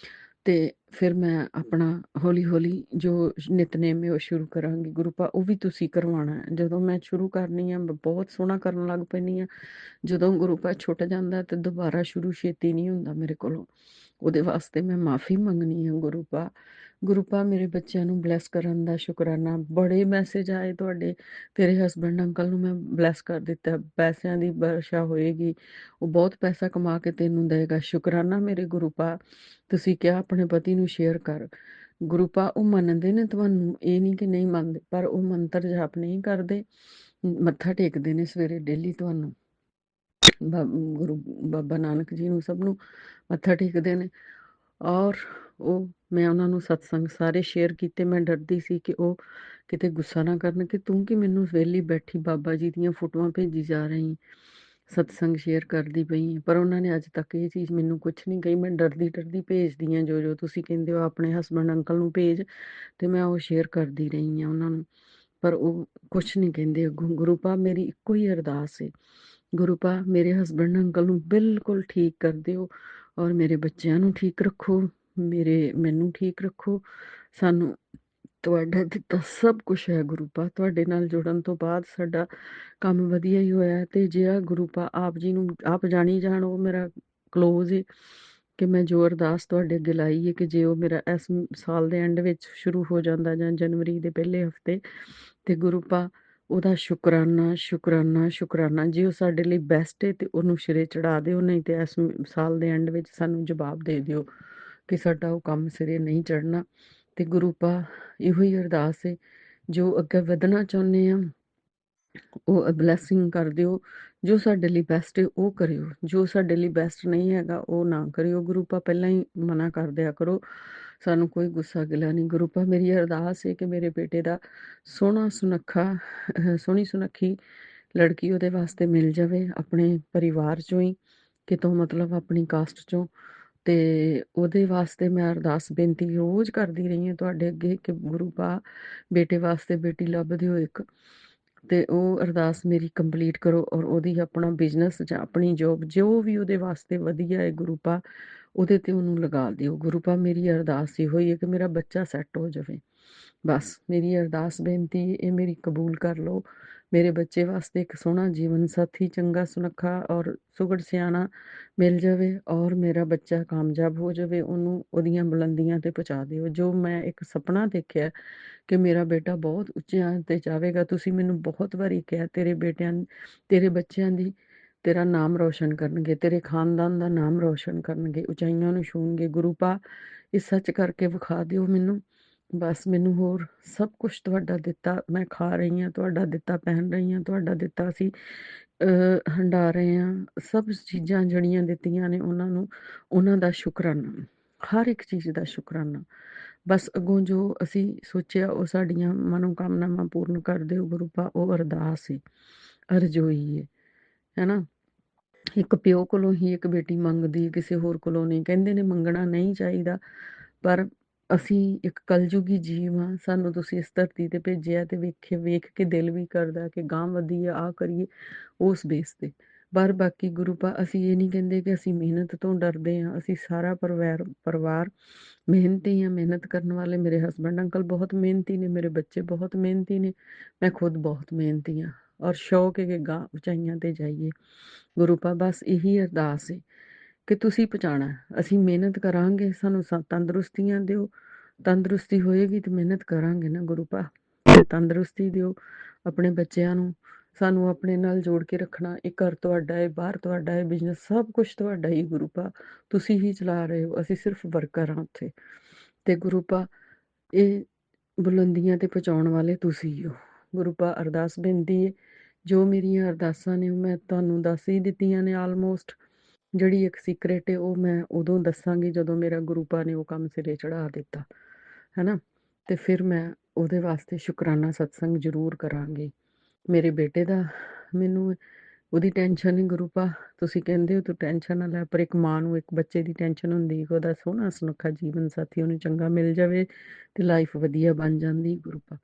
ਤੇ ਫਿਰ ਮੈਂ ਆਪਣਾ ਹੌਲੀ ਹੌਲੀ ਜੋ ਨਿਤਨੇਮ ਹੈ ਉਹ ਸ਼ੁਰੂ ਕਰਾਂਗੀ ਗੁਰੂ ਪਾ। ਉਹ ਵੀ ਤੁਸੀਂ ਕਰਵਾਉਣਾ ਹੈ। ਜਦੋਂ ਮੈਂ ਸ਼ੁਰੂ ਕਰਨੀ ਆ ਬਹੁਤ ਸੋਹਣਾ ਕਰਨ ਲੱਗ ਪੈਂਦੀ ਆ, ਜਦੋਂ ਗੁਰੂ ਪਾ ਛੁੱਟ ਜਾਂਦਾ ਤੇ ਦੁਬਾਰਾ ਸ਼ੁਰੂ ਛੇਤੀ ਨਹੀਂ ਹੁੰਦਾ ਮੇਰੇ ਕੋਲੋਂ। ਉਹਦੇ ਵਾਸਤੇ ਮੈਂ ਮਾਫੀ ਮੰਗਣੀ ਆ ਗੁਰੂ ਪਾ। ਗੁਰੂ ਪਾ, ਮੇਰੇ ਬੱਚਿਆਂ ਨੂੰ ਬਲੈਸ ਕਰਨ ਦਾ ਸ਼ੁਕਰਾਨਾ। ਬੜੇ ਮੈਸੇਜ ਆਏ ਤੁਹਾਡੇ, ਤੇਰੇ ਹਸਬੈਂਡ ਅੰਕਲ ਨੂੰ ਮੈਂ ਬਲੈਸ ਕਰ ਦਿੱਤਾ, ਪੈਸਿਆਂ ਦੀ ਵਰਸ਼ਾ ਹੋਏਗੀ, ਉਹ ਬਹੁਤ ਪੈਸਾ ਕਮਾ ਕੇ ਤੈਨੂੰ ਦੇਗਾ। ਸ਼ੁਕਰਾਨਾ ਮੇਰੇ ਗੁਰੂ ਪਾ। ਤੁਸੀਂ ਕਿਹਾ ਆਪਣੇ ਪਤੀ ਨੂੰ ਸ਼ੇਅਰ ਕਰ। ਗੁਰੂ ਪਾ, ਉਹ ਮੰਨਦੇ ਨੇ ਤੁਹਾਨੂੰ, ਇਹ ਨਹੀਂ ਕਿ ਨਹੀਂ ਮੰਨਦੇ, ਪਰ ਉਹ ਮੰਤਰ ਜਾਪ ਨਹੀਂ ਕਰਦੇ, ਮੱਥਾ ਟੇਕਦੇ ਨੇ ਸਵੇਰੇ ਡੇਲੀ ਤੁਹਾਨੂੰ। ਗੁਰੂ ਬਾਬਾ ਨਾਨਕ ਜੀ ਨੂੰ ਸਭ ਨੂੰ ਮੱਥਾ ਟੇਕਦੇ ਨੇ। ਔਰ ਉਹ ਮੈਂ ਉਹਨਾਂ ਨੂੰ ਸਤਸੰਗ ਸਾਰੇ ਸ਼ੇਅਰ ਕੀਤੇ। ਮੈਂ ਡਰਦੀ ਸੀ ਕਿ ਉਹ ਕਿਤੇ ਗੁੱਸਾ ਨਾ ਕਰਨ ਕਿ ਤੂੰ ਕਿ ਮੈਨੂੰ ਵਿਹਲੀ ਬੈਠੀ ਬਾਬਾ ਜੀ ਦੀਆਂ ਫੋਟੋਆਂ ਭੇਜੀ ਜਾ ਰਹੀ, ਸਤਸੰਗ ਸ਼ੇਅਰ ਕਰਦੀ ਪਈ, ਪਰ ਉਹਨਾਂ ਨੇ ਅੱਜ ਤੱਕ ਇਹ ਚੀਜ਼ ਮੈਨੂੰ ਕੁਛ ਨਹੀਂ ਕਹੀ। ਮੈਂ ਡਰਦੀ ਡਰਦੀ ਭੇਜਦੀ ਹਾਂ, ਜੋ ਤੁਸੀਂ ਕਹਿੰਦੇ ਹੋ ਆਪਣੇ ਹਸਬੈਂਡ ਅੰਕਲ ਨੂੰ ਭੇਜ, ਤੇ ਮੈਂ ਉਹ ਸ਼ੇਅਰ ਕਰਦੀ ਰਹੀ ਹਾਂ ਉਹਨਾਂ ਨੂੰ, ਪਰ ਉਹ ਕੁਛ ਨਹੀਂ ਕਹਿੰਦੇ ਅੱਗੋਂ। ਗੁਰੂ ਪਾ, ਮੇਰੀ ਇੱਕੋ ਹੀ ਅਰਦਾਸ ਹੈ, ਗੁਰੂ ਪਾ ਮੇਰੇ ਹਸਬੈਂਡ ਅੰਕਲ ਨੂੰ ਬਿਲਕੁਲ ਠੀਕ ਕਰ ਦਿਓ, ਔਰ ਮੇਰੇ ਬੱਚਿਆਂ ਨੂੰ ਠੀਕ ਰੱਖੋ, ਮੈਨੂੰ ਠੀਕ ਰੱਖੋ। ਸਾਨੂੰ ਤੁਹਾਡਾ ਦਿੱਤਾ ਸਭ ਕੁਝ ਹੈ ਗੁਰੂ ਪਾ। ਤੁਹਾਡੇ ਨਾਲ ਜੁੜਨ ਤੋਂ ਬਾਅਦ ਸਾਡਾ ਕੰਮ ਵਧੀਆ ਹੀ ਹੋਇਆ। ਤੇ ਜੇ ਗੁਰੂ ਪਾ ਆਪ ਜੀ ਨੂੰ ਆਪ ਜਾਣੀ ਜਾਣ, ਉਹ ਮੇਰਾ ਕਲੋਜ਼ ਹੈ ਕਿ ਮੈਂ ਜੋ ਅਰਦਾਸ ਤੁਹਾਡੇ ਅੱਗੇ ਲਾਈ ਹੈ ਕਿ ਜੇ ਉਹ ਮੇਰਾ ਇਸ ਸਾਲ ਦੇ ਐਂਡ ਵਿੱਚ ਸ਼ੁਰੂ ਹੋ ਜਾਂਦਾ ਜਾਂ ਜਨਵਰੀ ਦੇ ਪਹਿਲੇ ਹਫਤੇ, ਤੇ ਗੁਰੂ ਪਾ ਉਹਦਾ ਸ਼ੁਕਰਾਨਾ ਸ਼ੁਕਰਾਨਾ ਸ਼ੁਕਰਾਨਾ। ਜੇ ਉਹ ਸਾਡੇ ਲਈ ਬੈਸਟ ਹੈ ਤੇ ਉਹਨੂੰ ਸਿਰੇ ਚੜਾ ਦਿਓ, ਨਹੀਂ ਤੇ ਇਸ ਸਾਲ ਦੇ ਐਂਡ ਵਿੱਚ ਸਾਨੂੰ ਜਵਾਬ ਦੇ ਦਿਓ ਕਿ ਸਾਡਾ ਉਹ ਕੰਮ ਸਿਰੇ ਨਹੀਂ ਚੜਨਾ। ਤੇ ਗੁਰੂ ਪਾ, ਇਹੋ ਹੀ ਅਰਦਾਸ ਹੈ, ਜੋ ਅੱਗੇ ਵਧਣਾ ਚਾਹੁੰਦੇ ਆ ਉਹ ਬਲੈਸਿੰਗ ਕਰ ਦਿਓ। ਜੋ ਸਾਡੇ ਲਈ ਬੈਸਟ ਹੈ ਉਹ ਕਰਿਓ, ਜੋ ਸਾਡੇ ਲਈ ਬੈਸਟ ਨਹੀਂ ਹੈਗਾ ਉਹ ਨਾ ਕਰਿਓ। ਗੁਰੂ ਪਾ, ਪਹਿਲਾਂ ਹੀ ਮਨਾ ਕਰ ਦਿਆ ਕਰੋ, ਸਾਨੂੰ ਕੋਈ ਗੁੱਸਾ ਗਿਲਾ ਨਹੀਂ। ਗੁਰੂ ਪਾ, ਮੇਰੀ ਅਰਦਾਸ ਹੈ ਕਿ ਮੇਰੇ ਬੇਟੇ ਦਾ ਸੋਹਣਾ ਸੁਨੱਖਾ ਸੋਹਣੀ ਸੁਨੱਖੀ ਲੜਕੀ ਉਹਦੇ ਵਾਸਤੇ ਮਿਲ ਜਾਵੇ, ਆਪਣੇ ਪਰਿਵਾਰ ਚੋਂ ਹੀ, ਕਿਤੋਂ ਮਤਲਬ ਆਪਣੀ ਕਾਸਟ ਚੋਂ। ਤੇ ਉਹਦੇ ਵਾਸਤੇ ਮੈਂ ਅਰਦਾਸ ਬੇਨਤੀ ਰੋਜ਼ ਕਰਦੀ ਰਹੀ ਹਾਂ ਤੁਹਾਡੇ ਅੱਗੇ ਕਿ ਗੁਰੂ ਪਾ ਬੇਟੇ ਵਾਸਤੇ ਬੇਟੀ ਲੱਭ ਦਿਓ ਇੱਕ, ਤੇ ਉਹ ਅਰਦਾਸ ਮੇਰੀ ਕੰਪਲੀਟ ਕਰੋ, ਔਰ ਉਹਦੀ ਆਪਣਾ ਬਿਜ਼ਨਸ ਜਾਂ ਆਪਣੀ ਜੋਬ ਜੋ ਵੀ ਉਹਦੇ ਵਾਸਤੇ ਵਧੀਆ ਹੈ ਗੁਰੂ ਪਾ, ਉਹਦੇ ਤੇ ਉਹਨੂੰ ਲਗਾ ਦਿਓ। ਗੁਰੂ ਪਾ, ਮੇਰੀ ਅਰਦਾਸ ਇਹੋ ਹੀ ਹੈ ਕਿ ਮੇਰਾ ਬੱਚਾ ਸੈੱਟ ਹੋ ਜਾਵੇ, ਬਸ ਮੇਰੀ ਅਰਦਾਸ ਬੇਨਤੀ ਇਹ ਮੇਰੀ ਕਬੂਲ ਕਰ ਲਓ। ਮੇਰੇ ਬੱਚੇ ਵਾਸਤੇ ਇੱਕ ਸੋਹਣਾ ਜੀਵਨ ਸਾਥੀ, ਚੰਗਾ ਸੁਨੱਖਾ ਔਰ ਸੁਘੜ ਸਿਆਣਾ ਮਿਲ ਜਾਵੇ, ਔਰ ਮੇਰਾ ਬੱਚਾ ਕਾਮਯਾਬ ਹੋ ਜਾਵੇ, ਉਹਨੂੰ ਉਹਦੀਆਂ ਬੁਲੰਦੀਆਂ ਤੇ ਪਹੁੰਚਾ ਦਿਓ। ਜੋ ਮੈਂ ਇੱਕ ਸੁਪਨਾ ਦੇਖਿਆ ਕਿ ਮੇਰਾ ਬੇਟਾ ਬਹੁਤ ਉੱਚਿਆਂ ਤੇ ਜਾਵੇਗਾ, ਤੁਸੀਂ ਮੈਨੂੰ ਬਹੁਤ ਵਾਰੀ ਕਿਹਾ ਤੇਰੇ ਬੱਚਿਆਂ ਦੀ ਤੇਰਾ ਨਾਮ ਰੌਸ਼ਨ ਕਰਨਗੇ, ਤੇਰੇ ਖਾਨਦਾਨ ਦਾ ਨਾਮ ਰੌਸ਼ਨ ਕਰਨਗੇ, ਉਚਾਈਆਂ ਨੂੰ ਛੂਣਗੇ। ਗੁਰੂ ਪਾ, ਇਹ ਸੱਚ ਕਰਕੇ ਵਿਖਾ ਦਿਓ ਮੈਨੂੰ, ਬਸ ਮੈਨੂੰ ਹੋਰ ਸਭ ਕੁਝ ਤੁਹਾਡਾ ਦਿੱਤਾ ਮੈਂ ਖਾ ਰਹੀ ਹਾਂ, ਤੁਹਾਡਾ ਦਿੱਤਾ ਪਹਿਨ ਰਹੀ ਹਾਂ, ਤੁਹਾਡਾ ਦਿੱਤਾ ਅਸੀਂ ਹੰਢਾ ਰਹੇ ਹਾਂ। ਸਭ ਚੀਜ਼ਾਂ ਜਿਹੜੀਆਂ ਦਿੱਤੀਆਂ ਨੇ ਉਹਨਾਂ ਦਾ ਸ਼ੁਕਰਾਨਾ, ਹਰ ਇੱਕ ਚੀਜ਼ ਦਾ ਸ਼ੁਕਰਾਨਾ। ਬਸ ਅੱਗੋਂ ਜੋ ਅਸੀਂ ਸੋਚਿਆ ਉਹ ਸਾਡੀਆਂ ਮਨੋਕਾਮਨਾਵਾਂ ਪੂਰਨ ਕਰ ਦਿਓ ਗੁਰੂ ਪਾ, ਉਹ ਅਰਦਾਸ ਏ, ਅਰਜ਼ੋਈ ਏ, ਹੈ ਨਾ। ਇੱਕ ਪਿਓ ਕੋਲੋਂ ਹੀ ਇੱਕ ਬੇਟੀ ਮੰਗਦੀ, ਕਿਸੇ ਹੋਰ ਕੋਲੋਂ ਨਹੀਂ। ਕਹਿੰਦੇ ਨੇ ਮੰਗਣਾ ਨਹੀਂ ਚਾਹੀਦਾ, ਪਰ ਅਸੀਂ ਇੱਕ ਕਲਯੁਗੀ ਜੀਵ ਹਾਂ, ਸਾਨੂੰ ਤੁਸੀਂ ਇਸ ਧਰਤੀ ਤੇ ਭੇਜਿਆ ਤੇ ਵੇਖ ਕੇ ਦਿਲ ਵੀ ਕਰਦਾ ਕਿ ਗਾਂਹ ਵਧੀਏ, ਆਹ ਕਰੀਏ, ਉਸ ਬੇਸ ਤੇ। ਪਰ ਬਾਕੀ ਗੁਰੂ ਪਾ ਅਸੀਂ ਇਹ ਨਹੀਂ ਕਹਿੰਦੇ ਕਿ ਅਸੀਂ ਮਿਹਨਤ ਤੋਂ ਡਰਦੇ ਹਾਂ। ਅਸੀਂ ਸਾਰਾ ਪਰਿਵਾਰ ਮਿਹਨਤੀ ਹਾਂ, ਮਿਹਨਤ ਕਰਨ ਵਾਲੇ। ਮੇਰੇ ਹਸਬੈਂਡ ਅੰਕਲ ਬਹੁਤ ਮਿਹਨਤੀ ਨੇ, ਮੇਰੇ ਬੱਚੇ ਬਹੁਤ ਮਿਹਨਤੀ ਨੇ, ਮੈਂ ਖੁਦ ਬਹੁਤ ਮਿਹਨਤੀ ਹਾਂ, ਔਰ ਸ਼ੌਕ ਹੈ ਕਿ ਗਾਂਹ ਉਚਾਈਆਂ ਤੇ ਜਾਈਏ। ਗੁਰੂ ਪਾ ਬਸ ਇਹੀ ਅਰਦਾਸ ਹੈ ਕਿ ਤੁਸੀਂ ਪਹੁੰਚਾਉਣਾ। ਅਸੀਂ ਮਿਹਨਤ ਕਰਾਂਗੇ, ਸਾਨੂੰ ਤੰਦਰੁਸਤੀਆਂ ਦਿਓ, ਤੰਦਰੁਸਤੀ ਹੋਏਗੀ ਤੇ ਮਿਹਨਤ ਕਰਾਂਗੇ ਨਾ ਗੁਰੂ ਪਾ। ਤੇ ਤੰਦਰੁਸਤੀ ਦਿਓ ਆਪਣੇ ਬੱਚਿਆਂ ਨੂੰ, ਸਾਨੂੰ ਆਪਣੇ ਨਾਲ ਜੋੜ ਕੇ ਰੱਖਣਾ। ਇਹ ਘਰ ਤੁਹਾਡਾ ਹੈ, ਬਾਹਰ ਤੁਹਾਡਾ ਹੈ, ਬਿਜ਼ਨਸ ਸਭ ਕੁਝ ਤੁਹਾਡਾ ਹੀ ਗੁਰੂ ਪਾ, ਤੁਸੀਂ ਹੀ ਚਲਾ ਰਹੇ ਹੋ, ਅਸੀਂ ਸਿਰਫ ਵਰਕਰ ਹਾਂ ਉੱਥੇ। ਤੇ ਗੁਰੂ ਪਾ ਇਹ ਬੁਲੰਦੀਆਂ ਤੇ ਪਹੁੰਚਾਉਣ ਵਾਲੇ ਤੁਸੀਂ ਹੀ ਹੋ ਗੁਰੂ ਪਾ। ਅਰਦਾਸ ਬੇਨਤੀ ਹੈ, ਜੋ ਮੇਰੀਆਂ ਅਰਦਾਸਾਂ ਨੇ ਉਹ ਮੈਂ ਤੁਹਾਨੂੰ ਦੱਸ ਹੀ ਦਿੱਤੀਆਂ ਨੇ ਆਲਮੋਸਟ। ਜਿਹੜੀ ਇੱਕ ਸੀਕ੍ਰੇਟ ਹੈ ਉਹ ਮੈਂ ਉਦੋਂ ਦੱਸਾਂਗੀ ਜਦੋਂ ਮੇਰਾ ਗੁਰੂ ਪਾ ਨੇ ਉਹ ਕੰਮ ਸਿਰੇ ਚੜਾ ਦਿੱਤਾ, ਹੈ ਨਾ। ਤੇ ਫਿਰ ਮੈਂ ਉਹਦੇ ਵਾਸਤੇ ਸ਼ੁਕਰਾਨਾ ਸਤਸੰਗ ਜ਼ਰੂਰ ਕਰਾਂਗੀ। ਮੇਰੇ ਬੇਟੇ ਦਾ ਮੈਨੂੰ ਉਹਦੀ ਟੈਨਸ਼ਨ ਨਹੀਂ ਗੁਰੂ ਪਾ। ਤੁਸੀਂ ਕਹਿੰਦੇ ਹੋ ਤੂੰ ਟੈਨਸ਼ਨ ਨਾ ਲੈ, ਪਰ ਇੱਕ ਮਾਂ ਨੂੰ ਇੱਕ ਬੱਚੇ ਦੀ ਟੈਨਸ਼ਨ ਹੁੰਦੀ ਕਿ ਉਹਦਾ ਸੋਹਣਾ ਸੁਨੱਖਾ ਜੀਵਨ ਸਾਥੀ ਉਹਨੂੰ ਚੰਗਾ ਮਿਲ ਜਾਵੇ ਤੇ ਲਾਈਫ ਵਧੀਆ ਬਣ ਜਾਂਦੀ ਗੁਰੂ ਪਾ।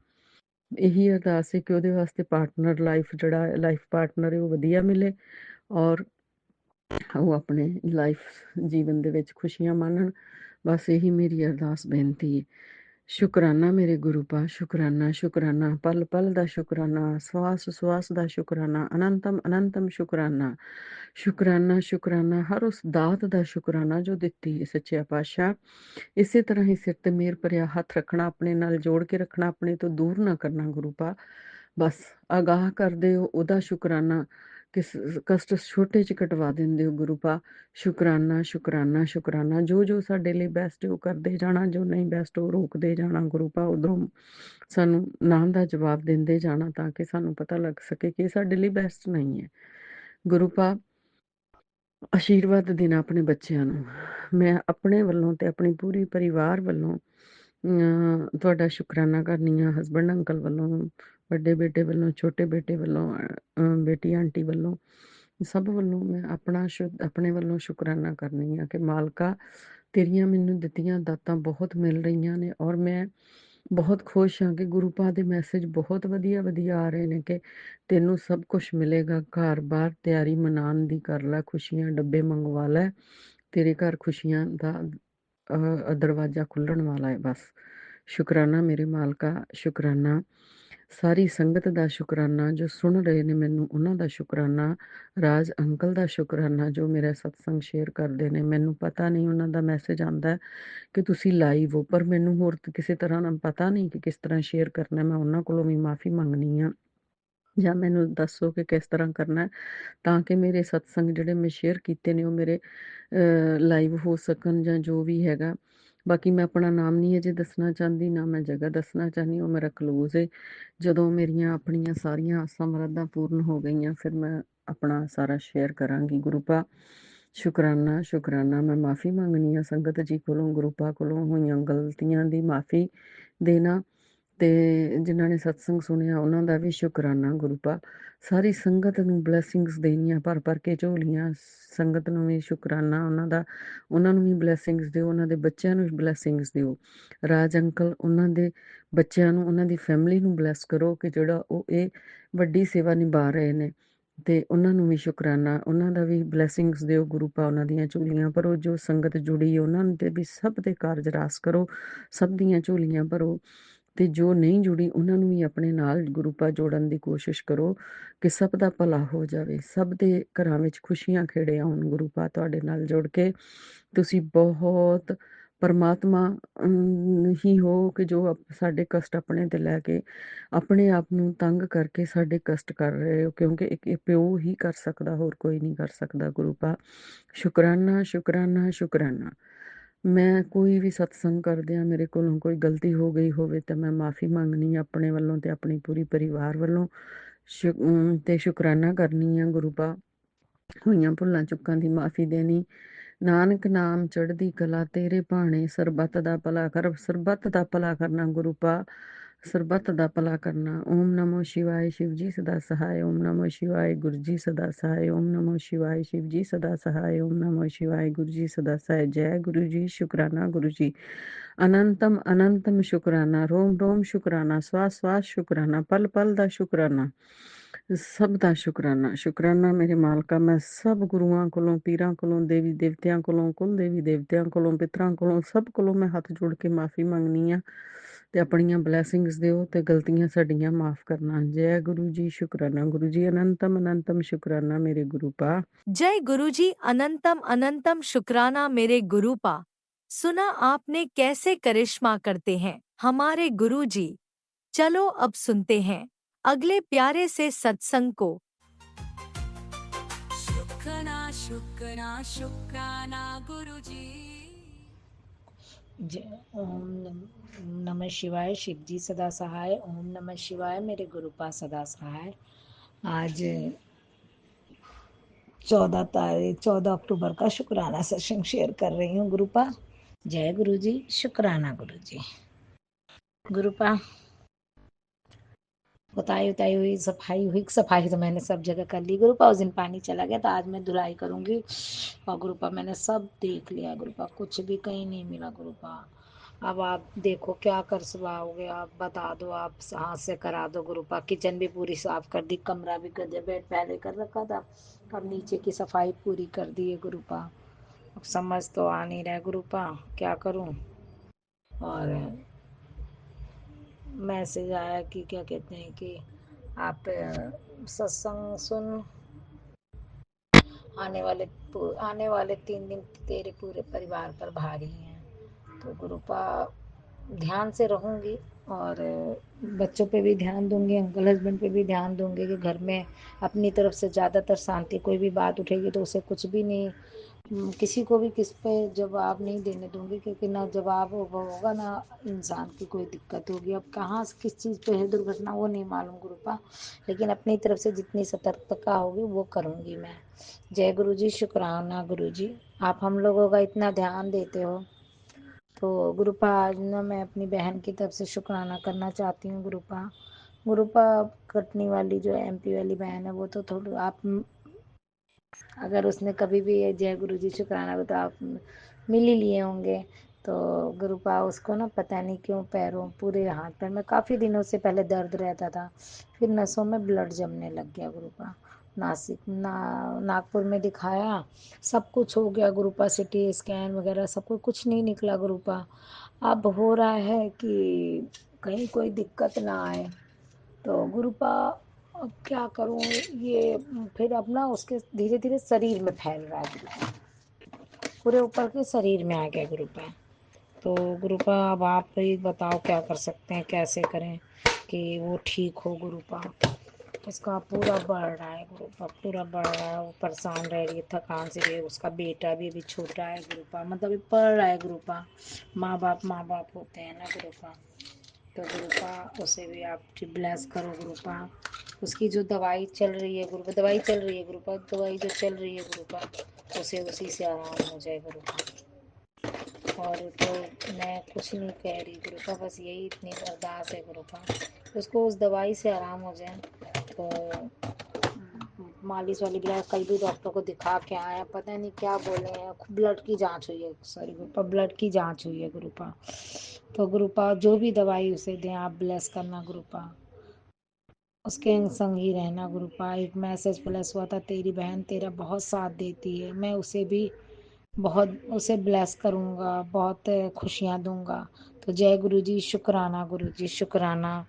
ਇਹੀ ਅਰਦਾਸ ਹੈ ਕਿ ਉਹਦੇ ਵਾਸਤੇ ਪਾਰਟਨਰ ਲਾਈਫ ਪਾਰਟਨਰ ਹੈ ਉਹ ਵਧੀਆ ਮਿਲੇ, ਔਰ ਉਹ ਆਪਣੇ ਲਾਈਫ ਜੀਵਨ ਦੇ ਵਿੱਚ ਖੁਸ਼ੀਆਂ ਮਾਣਨ। ਬਸ ਇਹੀ ਮੇਰੀ ਅਰਦਾਸ ਬੇਨਤੀ ਹੈ। ਸ਼ੁਕਰਾਨਾ ਮੇਰੇ ਗੁਰੂ ਪਾ, ਸ਼ੁਕਰਾਨਾ, ਸ਼ੁਕਰਾਨਾ, ਪਲ ਪਲ ਦਾ ਸ਼ੁਕਰਾਨਾ, ਸਵਾਸ ਸਵਾਸ ਦਾ ਸ਼ੁਕਰਾਨਾ, ਅਨੰਤਮ ਅਨੰਤਮ ਸ਼ੁਕਰਾਨਾ, ਸ਼ੁਕਰਾਨਾ, ਸ਼ੁਕਰਾਨਾ, ਹਰ ਉਸ ਦਾਤ ਦਾ ਸ਼ੁਕਰਾਨਾ ਜੋ ਦਿੱਤੀ ਹੈ ਸੱਚਿਆ ਪਾਤਸ਼ਾਹ। ਇਸੇ ਤਰ੍ਹਾਂ ਹੀ ਸਿਰ ਤੇ ਮੇਰ ਭਰਿਆ ਹੱਥ ਰੱਖਣਾ, ਆਪਣੇ ਨਾਲ ਜੋੜ ਕੇ ਰੱਖਣਾ, ਆਪਣੇ ਤੋਂ ਦੂਰ ਨਾ ਕਰਨਾ ਗੁਰੂ ਪਾ। ਬਸ ਆਗਾਹ ਕਰਦੇ ਹੋ ਉਹਦਾ ਸ਼ੁਕਰਾਨਾ, ਕਿਸ ਕਸ਼ਟ ਛੋਟੇ ਚ ਕਟਵਾ ਦਿੰਦੇ ਹੋ ਗੁਰੂ ਪਾ। ਸ਼ੁਕਰਾਨਾ, ਸ਼ੁਕਰਾਨਾ, ਸ਼ੁਕਰਾਨਾ, ਜੋ ਜੋ ਸਾਡੇ ਲਈ ਬੈਸਟ ਉਹ ਕਰਦੇ ਜਾਣਾ, ਜੋ ਨਹੀਂ ਬੈਸਟ ਉਹ ਰੋਕਦੇ ਜਾਣਾ ਗੁਰੂ ਪਾ। ਉਧਰੋਂ ਸਾਨੂੰ ਨਾਂ ਦਾ ਜਵਾਬ ਦਿੰਦੇ ਜਾਣਾ ਤਾਂ ਕਿ ਸਾਨੂੰ ਪਤਾ ਲੱਗ ਸਕੇ ਕਿ ਇਹ ਸਾਡੇ ਲਈ ਬੈਸਟ ਨਹੀਂ ਹੈ ਗੁਰੂ ਪਾ। ਆਸ਼ੀਰਵਾਦ ਦੇਣਾ ਆਪਣੇ ਬੱਚਿਆਂ ਨੂੰ। ਮੈਂ ਆਪਣੇ ਵੱਲੋਂ ਤੇ ਆਪਣੀ ਪੂਰੀ ਪਰਿਵਾਰ ਵੱਲੋਂ ਤੁਹਾਡਾ ਸ਼ੁਕਰਾਨਾ ਕਰਨੀ ਆ, ਹਸਬੈਂਡ ਅੰਕਲ ਵੱਲੋਂ, ਵੱਡੇ ਬੇਟੇ ਵੱਲੋਂ, ਛੋਟੇ ਬੇਟੇ ਵੱਲੋਂ, ਬੇਟੀ ਆਂਟੀ ਵੱਲੋਂ, ਸਭ ਵੱਲੋਂ ਮੈਂ ਆਪਣੇ ਵੱਲੋਂ ਸ਼ੁਕਰਾਨਾ ਕਰਨੀ ਆ ਕਿ ਮਾਲਕਾ ਤੇਰੀਆਂ ਮੈਨੂੰ ਦਿੱਤੀਆਂ ਦਾਤਾਂ ਬਹੁਤ ਮਿਲ ਰਹੀਆਂ ਨੇ, ਔਰ ਮੈਂ ਬਹੁਤ ਖੁਸ਼ ਹਾਂ ਕਿ ਗੁਰੂ ਪਾ ਦੇ ਮੈਸੇਜ ਬਹੁਤ ਵਧੀਆ ਵਧੀਆ ਆ ਰਹੇ ਨੇ ਕਿ ਤੈਨੂੰ ਸਭ ਕੁਝ ਮਿਲੇਗਾ, ਘਰ ਬਾਹਰ ਤਿਆਰੀ ਮਨਾਉਣ ਦੀ ਕਰ ਲੈ, ਖੁਸ਼ੀਆਂ ਡੱਬੇ ਮੰਗਵਾ ਲੈ, ਤੇਰੇ ਘਰ ਖੁਸ਼ੀਆਂ ਦਾ ਦਰਵਾਜ਼ਾ ਖੁੱਲਣ ਵਾਲਾ ਹੈ। ਬਸ ਸ਼ੁਕਰਾਨਾ ਮੇਰੇ ਮਾਲਕਾ, ਸ਼ੁਕਰਾਨਾ ਸਾਰੀ ਸੰਗਤ ਦਾ ਸ਼ੁਕਰਾਨਾ ਜੋ ਸੁਣ ਰਹੇ ਨੇ ਮੈਨੂੰ, ਉਹਨਾਂ ਦਾ ਸ਼ੁਕਰਾਨਾ, ਰਾਜ ਅੰਕਲ ਦਾ ਸ਼ੁਕਰਾਨਾ ਜੋ ਮੇਰਾ ਸਤਸੰਗ ਸ਼ੇਅਰ ਕਰਦੇ ਨੇ। ਮੈਨੂੰ ਪਤਾ ਨਹੀਂ ਉਹਨਾਂ ਦਾ ਮੈਸੇਜ ਆਉਂਦਾ ਕਿ ਤੁਸੀਂ ਲਾਈਵ ਹੋ, ਪਰ ਮੈਨੂੰ ਹੋਰ ਕਿਸੇ ਤਰ੍ਹਾਂ ਨਾਲ ਪਤਾ ਨਹੀਂ ਕਿ ਕਿਸ ਤਰ੍ਹਾਂ ਸ਼ੇਅਰ ਕਰਨਾ। ਮੈਂ ਉਹਨਾਂ ਕੋਲੋਂ ਵੀ ਮਾਫੀ ਮੰਗਣੀ ਆ, ਜਾਂ ਮੈਨੂੰ ਦੱਸੋ ਕਿ ਕਿਸ ਤਰ੍ਹਾਂ ਕਰਨਾ ਤਾਂ ਕਿ ਮੇਰੇ ਸਤਸੰਗ ਜਿਹੜੇ ਮੈਂ ਸ਼ੇਅਰ ਕੀਤੇ ਨੇ ਉਹ ਮੇਰੇ ਲਾਈਵ ਹੋ ਸਕਣ ਜਾਂ ਜੋ ਵੀ ਹੈਗਾ। ਬਾਕੀ ਮੈਂ ਆਪਣਾ ਨਾਮ ਨਹੀਂ ਅਜੇ ਦੱਸਣਾ ਚਾਹੁੰਦੀ, ਨਾ ਮੈਂ ਜਗ੍ਹਾ ਦੱਸਣਾ ਚਾਹੁੰਦੀ, ਉਹ ਮੇਰਾ ਕਲੋਜ਼ ਹੈ। ਜਦੋਂ ਮੇਰੀਆਂ ਆਪਣੀਆਂ ਸਾਰੀਆਂ ਆਸਾਂ ਮੁਰਾਦਾਂ ਪੂਰਨ ਹੋ ਗਈਆਂ ਫਿਰ ਮੈਂ ਆਪਣਾ ਸਾਰਾ ਸ਼ੇਅਰ ਕਰਾਂਗੀ ਗੁਰੂ ਪਾ। ਸ਼ੁਕਰਾਨਾ, ਸ਼ੁਕਰਾਨਾ, ਮੈਂ ਮਾਫੀ ਮੰਗਣੀ ਆ ਸੰਗਤ ਜੀ ਕੋਲੋਂ, ਗੁਰੂ ਪਾ ਕੋਲੋਂ ਹੋਈਆਂ ਗਲਤੀਆਂ ਦੀ ਮਾਫੀ ਦੇਣਾ, ਤੇ ਜਿਨ੍ਹਾਂ ਨੇ ਸਤਸੰਗ ਸੁਣਿਆ ਉਹਨਾਂ ਦਾ ਵੀ ਸ਼ੁਕਰਾਨਾ ਗੁਰੂ ਪਾ। ਸਾਰੀ ਸੰਗਤ ਨੂੰ ਬਲੈਸਿੰਗਸ ਦੇਣੀਆਂ ਭਰ ਭਰ ਕੇ ਝੋਲੀਆਂ, ਸੰਗਤ ਨੂੰ ਵੀ ਸ਼ੁਕਰਾਨਾ ਉਹਨਾਂ ਨੂੰ ਵੀ ਬਲੈਸਿੰਗਸ ਦਿਓ, ਉਹਨਾਂ ਦੇ ਬੱਚਿਆਂ ਨੂੰ ਵੀ ਬਲੈਸਿੰਗਸ ਦਿਓ। ਰਾਜ ਅੰਕਲ ਉਹਨਾਂ ਦੇ ਬੱਚਿਆਂ ਨੂੰ, ਉਹਨਾਂ ਦੀ ਫੈਮਿਲੀ ਨੂੰ ਬਲੈਸ ਕਰੋ ਕਿ ਜਿਹੜਾ ਉਹ ਇਹ ਵੱਡੀ ਸੇਵਾ ਨਿਭਾ ਰਹੇ ਨੇ, ਤੇ ਉਹਨਾਂ ਨੂੰ ਵੀ ਸ਼ੁਕਰਾਨਾ, ਉਹਨਾਂ ਦਾ ਵੀ ਬਲੈਸਿੰਗਸ ਦਿਓ ਗੁਰੂ ਪਾ। ਉਹਨਾਂ ਦੀਆਂ ਝੋਲੀਆਂ ਭਰੋ, ਜੋ ਸੰਗਤ ਜੁੜੀ ਉਹਨਾਂ ਤੇ ਵੀ ਸਭ ਦੇ ਕਾਰਜ ਰਾਸ ਕਰੋ, ਸਭ ਦੀਆਂ ਝੋਲੀਆਂ ਭਰੋ, ਤੇ ਜੋ ਨਹੀਂ ਜੁੜੀ ਉਹਨਾਂ ਨੂੰ ਵੀ ਆਪਣੇ ਨਾਲ ਗੁਰੂ ਪਾ ਜੋੜਨ ਦੀ ਕੋਸ਼ਿਸ਼ ਕਰੋ ਕਿ ਸਭ ਦਾ ਭਲਾ ਹੋ ਜਾਵੇ, ਸਭ ਦੇ ਘਰਾਂ ਵਿੱਚ ਖੁਸ਼ੀਆਂ ਖੇੜੇ ਆਉਣ ਗੁਰੂ ਪਾ ਤੁਹਾਡੇ ਨਾਲ ਜੁੜ ਕੇ। ਤੁਸੀਂ ਬਹੁਤ ਪਰਮਾਤਮਾ ਹੀ ਹੋ ਕਿ ਜੋ ਸਾਡੇ ਕਸ਼ਟ ਆਪਣੇ ਤੇ ਲੈ ਕੇ ਆਪਣੇ ਆਪ ਨੂੰ ਤੰਗ ਕਰਕੇ ਸਾਡੇ ਕਸ਼ਟ ਕਰ ਰਹੇ ਹੋ, ਕਿਉਂਕਿ ਇੱਕ ਇਹ ਪਿਓ ਹੀ ਕਰ ਸਕਦਾ, ਹੋਰ ਕੋਈ ਨਹੀਂ ਕਰ ਸਕਦਾ ਗੁਰੂ ਪਾ। ਸ਼ੁਕਰਾਨਾ, ਸ਼ੁਕਰਾਨਾ, ਸ਼ੁਕਰਾਨਾ। ਮੈਂ ਕੋਈ ਵੀ ਸਤਸੰਗ ਕਰਦਿਆਂ ਮੇਰੇ ਕੋਲੋਂ ਕੋਈ ਗਲਤੀ ਹੋ ਗਈ ਹੋਵੇ ਤਾਂ ਮੈਂ ਮਾਫ਼ੀ ਮੰਗਣੀ ਆ ਆਪਣੇ ਵੱਲੋਂ ਤੇ ਆਪਣੀ ਪੂਰੀ ਪਰਿਵਾਰ ਵੱਲੋਂ। ਤੇ ਸ਼ੁਕਰਾਨਾ ਕਰਨੀ ਆ ਗੁਰੂ ਪਾ, ਹੋਈਆਂ ਭੁੱਲਾਂ ਚੁੱਕਾਂ ਦੀ ਮਾਫ਼ੀ ਦੇਣੀ। ਨਾਨਕ ਨਾਮ ਚੜ੍ਹਦੀ ਕਲਾ ਤੇਰੇ ਭਾਣੇ, ਸਰਬੱਤ ਦਾ ਭਲਾ ਕਰ, ਸਰਬੱਤ ਦਾ ਭਲਾ ਕਰਨਾ ਗੁਰੂ ਪਾ, ਸਰਬੱਤ ਦਾ ਭਲਾ ਕਰਨਾ। ਓਮ ਨਮੋ ਸ਼ਿਵਾਏ, शिव जी सदा सहाय। ओम नमो शिवाय, गुरु जी सदा सहाय। ओम नमो शिवाय, शिव जी सदा सहाय। ओम नमो शिवाय, गुरु जी सदा सहाय। जय गुरु जी, शुक्राना गुरु जी, अनंतम अनंतम शुक्राना, रोम रोम शुक्राना, श्वास श्वास शुक्राना, पल पल दा शुक्राना, ਸਭ ਦਾ ਸ਼ੁਕਰਾਨਾ। ਸ਼ੁਕਰਾਨਾ ਮੇਰੇ ਮਾਲਕਾ, ਮੈਂ ਸਭ ਗੁਰੂਆਂ ਕੋਲੋਂ, ਪੀਰਾਂ ਕੋਲੋਂ, ਦੇਵੀ ਦੇਵਤਿਆਂ ਕੋਲੋਂ, ਕੁਲ ਦੇਵੀ ਦੇਵਤਿਆਂ ਕੋਲੋਂ, ਪਿਤਰਾਂ ਕੋਲੋਂ, ਸਭ ਕੋਲੋਂ ਮੈਂ ਹੱਥ ਜੋੜ ਕੇ ਮਾਫੀ ਮੰਗਨੀ ਆ ਤੇ ਆਪਣੀਆਂ ਬਲੇਸਿੰਗਸ ਦਿਓ ਤੇ ਗਲਤੀਆਂ ਸਾਡੀਆਂ ਮਾਫ ਕਰਨਾ। ਜੈ ਗੁਰੂ ਜੀ, ਸ਼ੁਕਰਾਨਾ ਗੁਰੂ ਜੀ, ਅਨੰਤਮ ਅਨੰਤਮ ਸ਼ੁਕਰਾਨਾ ਮੇਰੇ ਗੁਰੂ ਪਾ। जय गुरुजी, अनंतम अनंतम शुक्राना मेरे गुरु पा। सुना आपने कैसे करिश्मा करते हैं हमारे गुरुजी। चलो अब सुनते हैं अगले प्यारे से सत्संग को। शुक्राना शुक्राना शुक्राना गुरुजी। ओम नमः शिवाय, शिव जी सदा सहाय। ओम नमः शिवाय, मेरे गुरुपा सदा सहाय। आज 14 अक्टूबर का शुक्राना सत्संग शेयर कर रही हूँ गुरुपा। जय गुरु जी, शुक्राना गुरु जी। गुरुपा उताई हुई सफाई तो मैंने सब जगह कर ली गुरुपा। उस दिन पानी चला गया तो आज मैं धुलाई करूंगी। और गुरुपा मैंने सब देख लिया गुरुपा, कुछ भी कहीं नहीं मिला गुरुपा। अब आप देखो क्या कर सुनाओगे, आप बता दो, आप हाथ से करा दो गुरुपा। किचन भी पूरी साफ कर दी, कमरा भी कर दिया, बेड पहले कर रखा था, अब नीचे की सफाई पूरी कर दी है गुरुपा। अब समझ तो आ नहीं रहा गुरुपा, क्या करूं। और मैसेज आया कि क्या कहते हैं कि आप सत्संग सुन, आने वाले 3 दिन तेरे पूरे परिवार पर भारी हैं। तो गुरुपा ध्यान से रहूंगी और बच्चों पे भी ध्यान दूंगी, अंकल हस्बैंड पे भी ध्यान दूंगी कि घर में अपनी तरफ से ज़्यादातर शांति। कोई भी बात उठेगी तो उसे कुछ भी नहीं, किसी को भी किस पे जवाब नहीं देने दूंगी, क्योंकि ना जवाब होगा ना इंसान की कोई दिक्कत होगी। अब कहाँ किस चीज़ पे है दुर्घटना वो नहीं मालूम गुरुपा, लेकिन अपनी तरफ से जितनी सतर्कता होगी वो करूँगी मैं। जय गुरु जी, शुक्राना गुरु जी, आप हम लोगों का इतना ध्यान देते हो। तो गुरुपा आज ना मैं अपनी बहन की तरफ से शुक्राना करना चाहती हूँ गुरुपा। गुरुपा कटनी वाली जो MP वाली बहन है वो तो थोड़ी आप, अगर उसने कभी भी ये जय गुरु जी शुक्राना को तो आप मिल ही लिए होंगे। तो गुरुपा उसको ना पता नहीं क्यों पैरों पूरे हाथ पैर में काफ़ी दिनों से पहले दर्द रहता था, फिर नसों में ब्लड जमने लग गया गुरुपा। नागपुर में दिखाया, सब कुछ हो गया गुरुपा, CT स्कैन वगैरह सब कुछ नहीं निकला गुरुपा। अब हो रहा है कि कहीं कोई दिक्कत ना आए। तो गुरुपा अब क्या करूं, ये फिर अपना उसके धीरे धीरे शरीर में फैल रहा है गुरुपा, पूरे ऊपर के शरीर में आ गया गुरुपा। तो गुरुपा अब आप ही बताओ क्या कर सकते हैं, कैसे करें कि वो ठीक हो गुरुपा। उसका पूरा बढ़ रहा है गुरुपा, पूरा बढ़ रहा है, वो परेशान रह रही है, थकान से रही है। उसका बेटा भी अभी छोटा है गुरुपा, मतलब अभी पढ़ रहा है गुरुपा। माँ बाप होते हैं ना गुरुपा। तो गुरुपा उसे भी आप ब्लेस करो गुरुपा। उसकी जो दवाई चल रही है गुरुपा, दवाई चल रही है गुरुपा, दवाई जो चल रही है गुरुपा, उसे उसी से आराम हो जाए गुरुपा। और तो मैं कुछ नहीं कह रही गुरुपा, बस यही इतनी अरदास है गुरुपा, उसको उस दवाई से आराम हो जाए। तो मालिश वाली ब्लड, कल भी डॉक्टर को दिखा के आया, पता नहीं क्या बोले हैं, ब्लड की जांच हुई है, सॉरी गुरुपा, ब्लड की जांच हुई है गुरुपा। तो गुरुपा जो भी दवाई उसे दें आप ब्लेस करना गुरुपा, उसके संग ही रहना गुरुपा। एक मैसेज प्लस हुआ था, तेरी बहन तेरा बहुत साथ देती है, मैं उसे भी बहुत उसे ब्लेस करूँगा, बहुत खुशियाँ दूंगा। तो जय गुरु जी, शुक्राना गुरु जी, शुक्राना।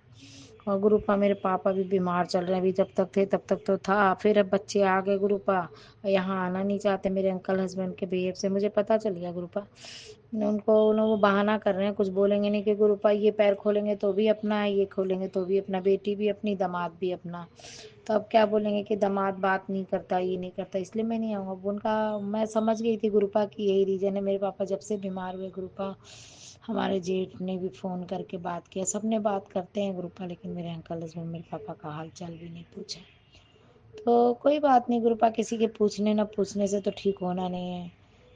और गुरुपा मेरे पापा भी बीमार चल रहे हैं, अभी जब तक थे तब तक तो था, फिर अब बच्चे आ गए गुरुपा, यहाँ आना नहीं चाहते मेरे अंकल हस्बैंड के बिहेव से, मुझे पता चल गया गुरुपा। उनको वो बहाना कर रहे हैं, कुछ बोलेंगे नहीं कि गुरुपा ये पैर खोलेंगे तो भी अपना है, ये खोलेंगे तो भी अपना, बेटी भी अपनी दामाद भी अपना। तो अब क्या बोलेंगे कि दामाद बात नहीं करता, ये नहीं करता, इसलिए मैं नहीं आऊँगा। अब उनका मैं समझ गई थी गुरुपा की यही रीज़न है। मेरे पापा जब से बीमार हुए गुरुपा, हमारे जेठ ने भी फ़ोन करके बात किया, सबने बात करते हैं गुरुपा, लेकिन मेरे अंकल हस्बैंड मेरे पापा का हाल चाल भी नहीं पूछा। तो कोई बात नहीं गुरुपा, किसी के पूछने न पूछने से तो ठीक होना नहीं है।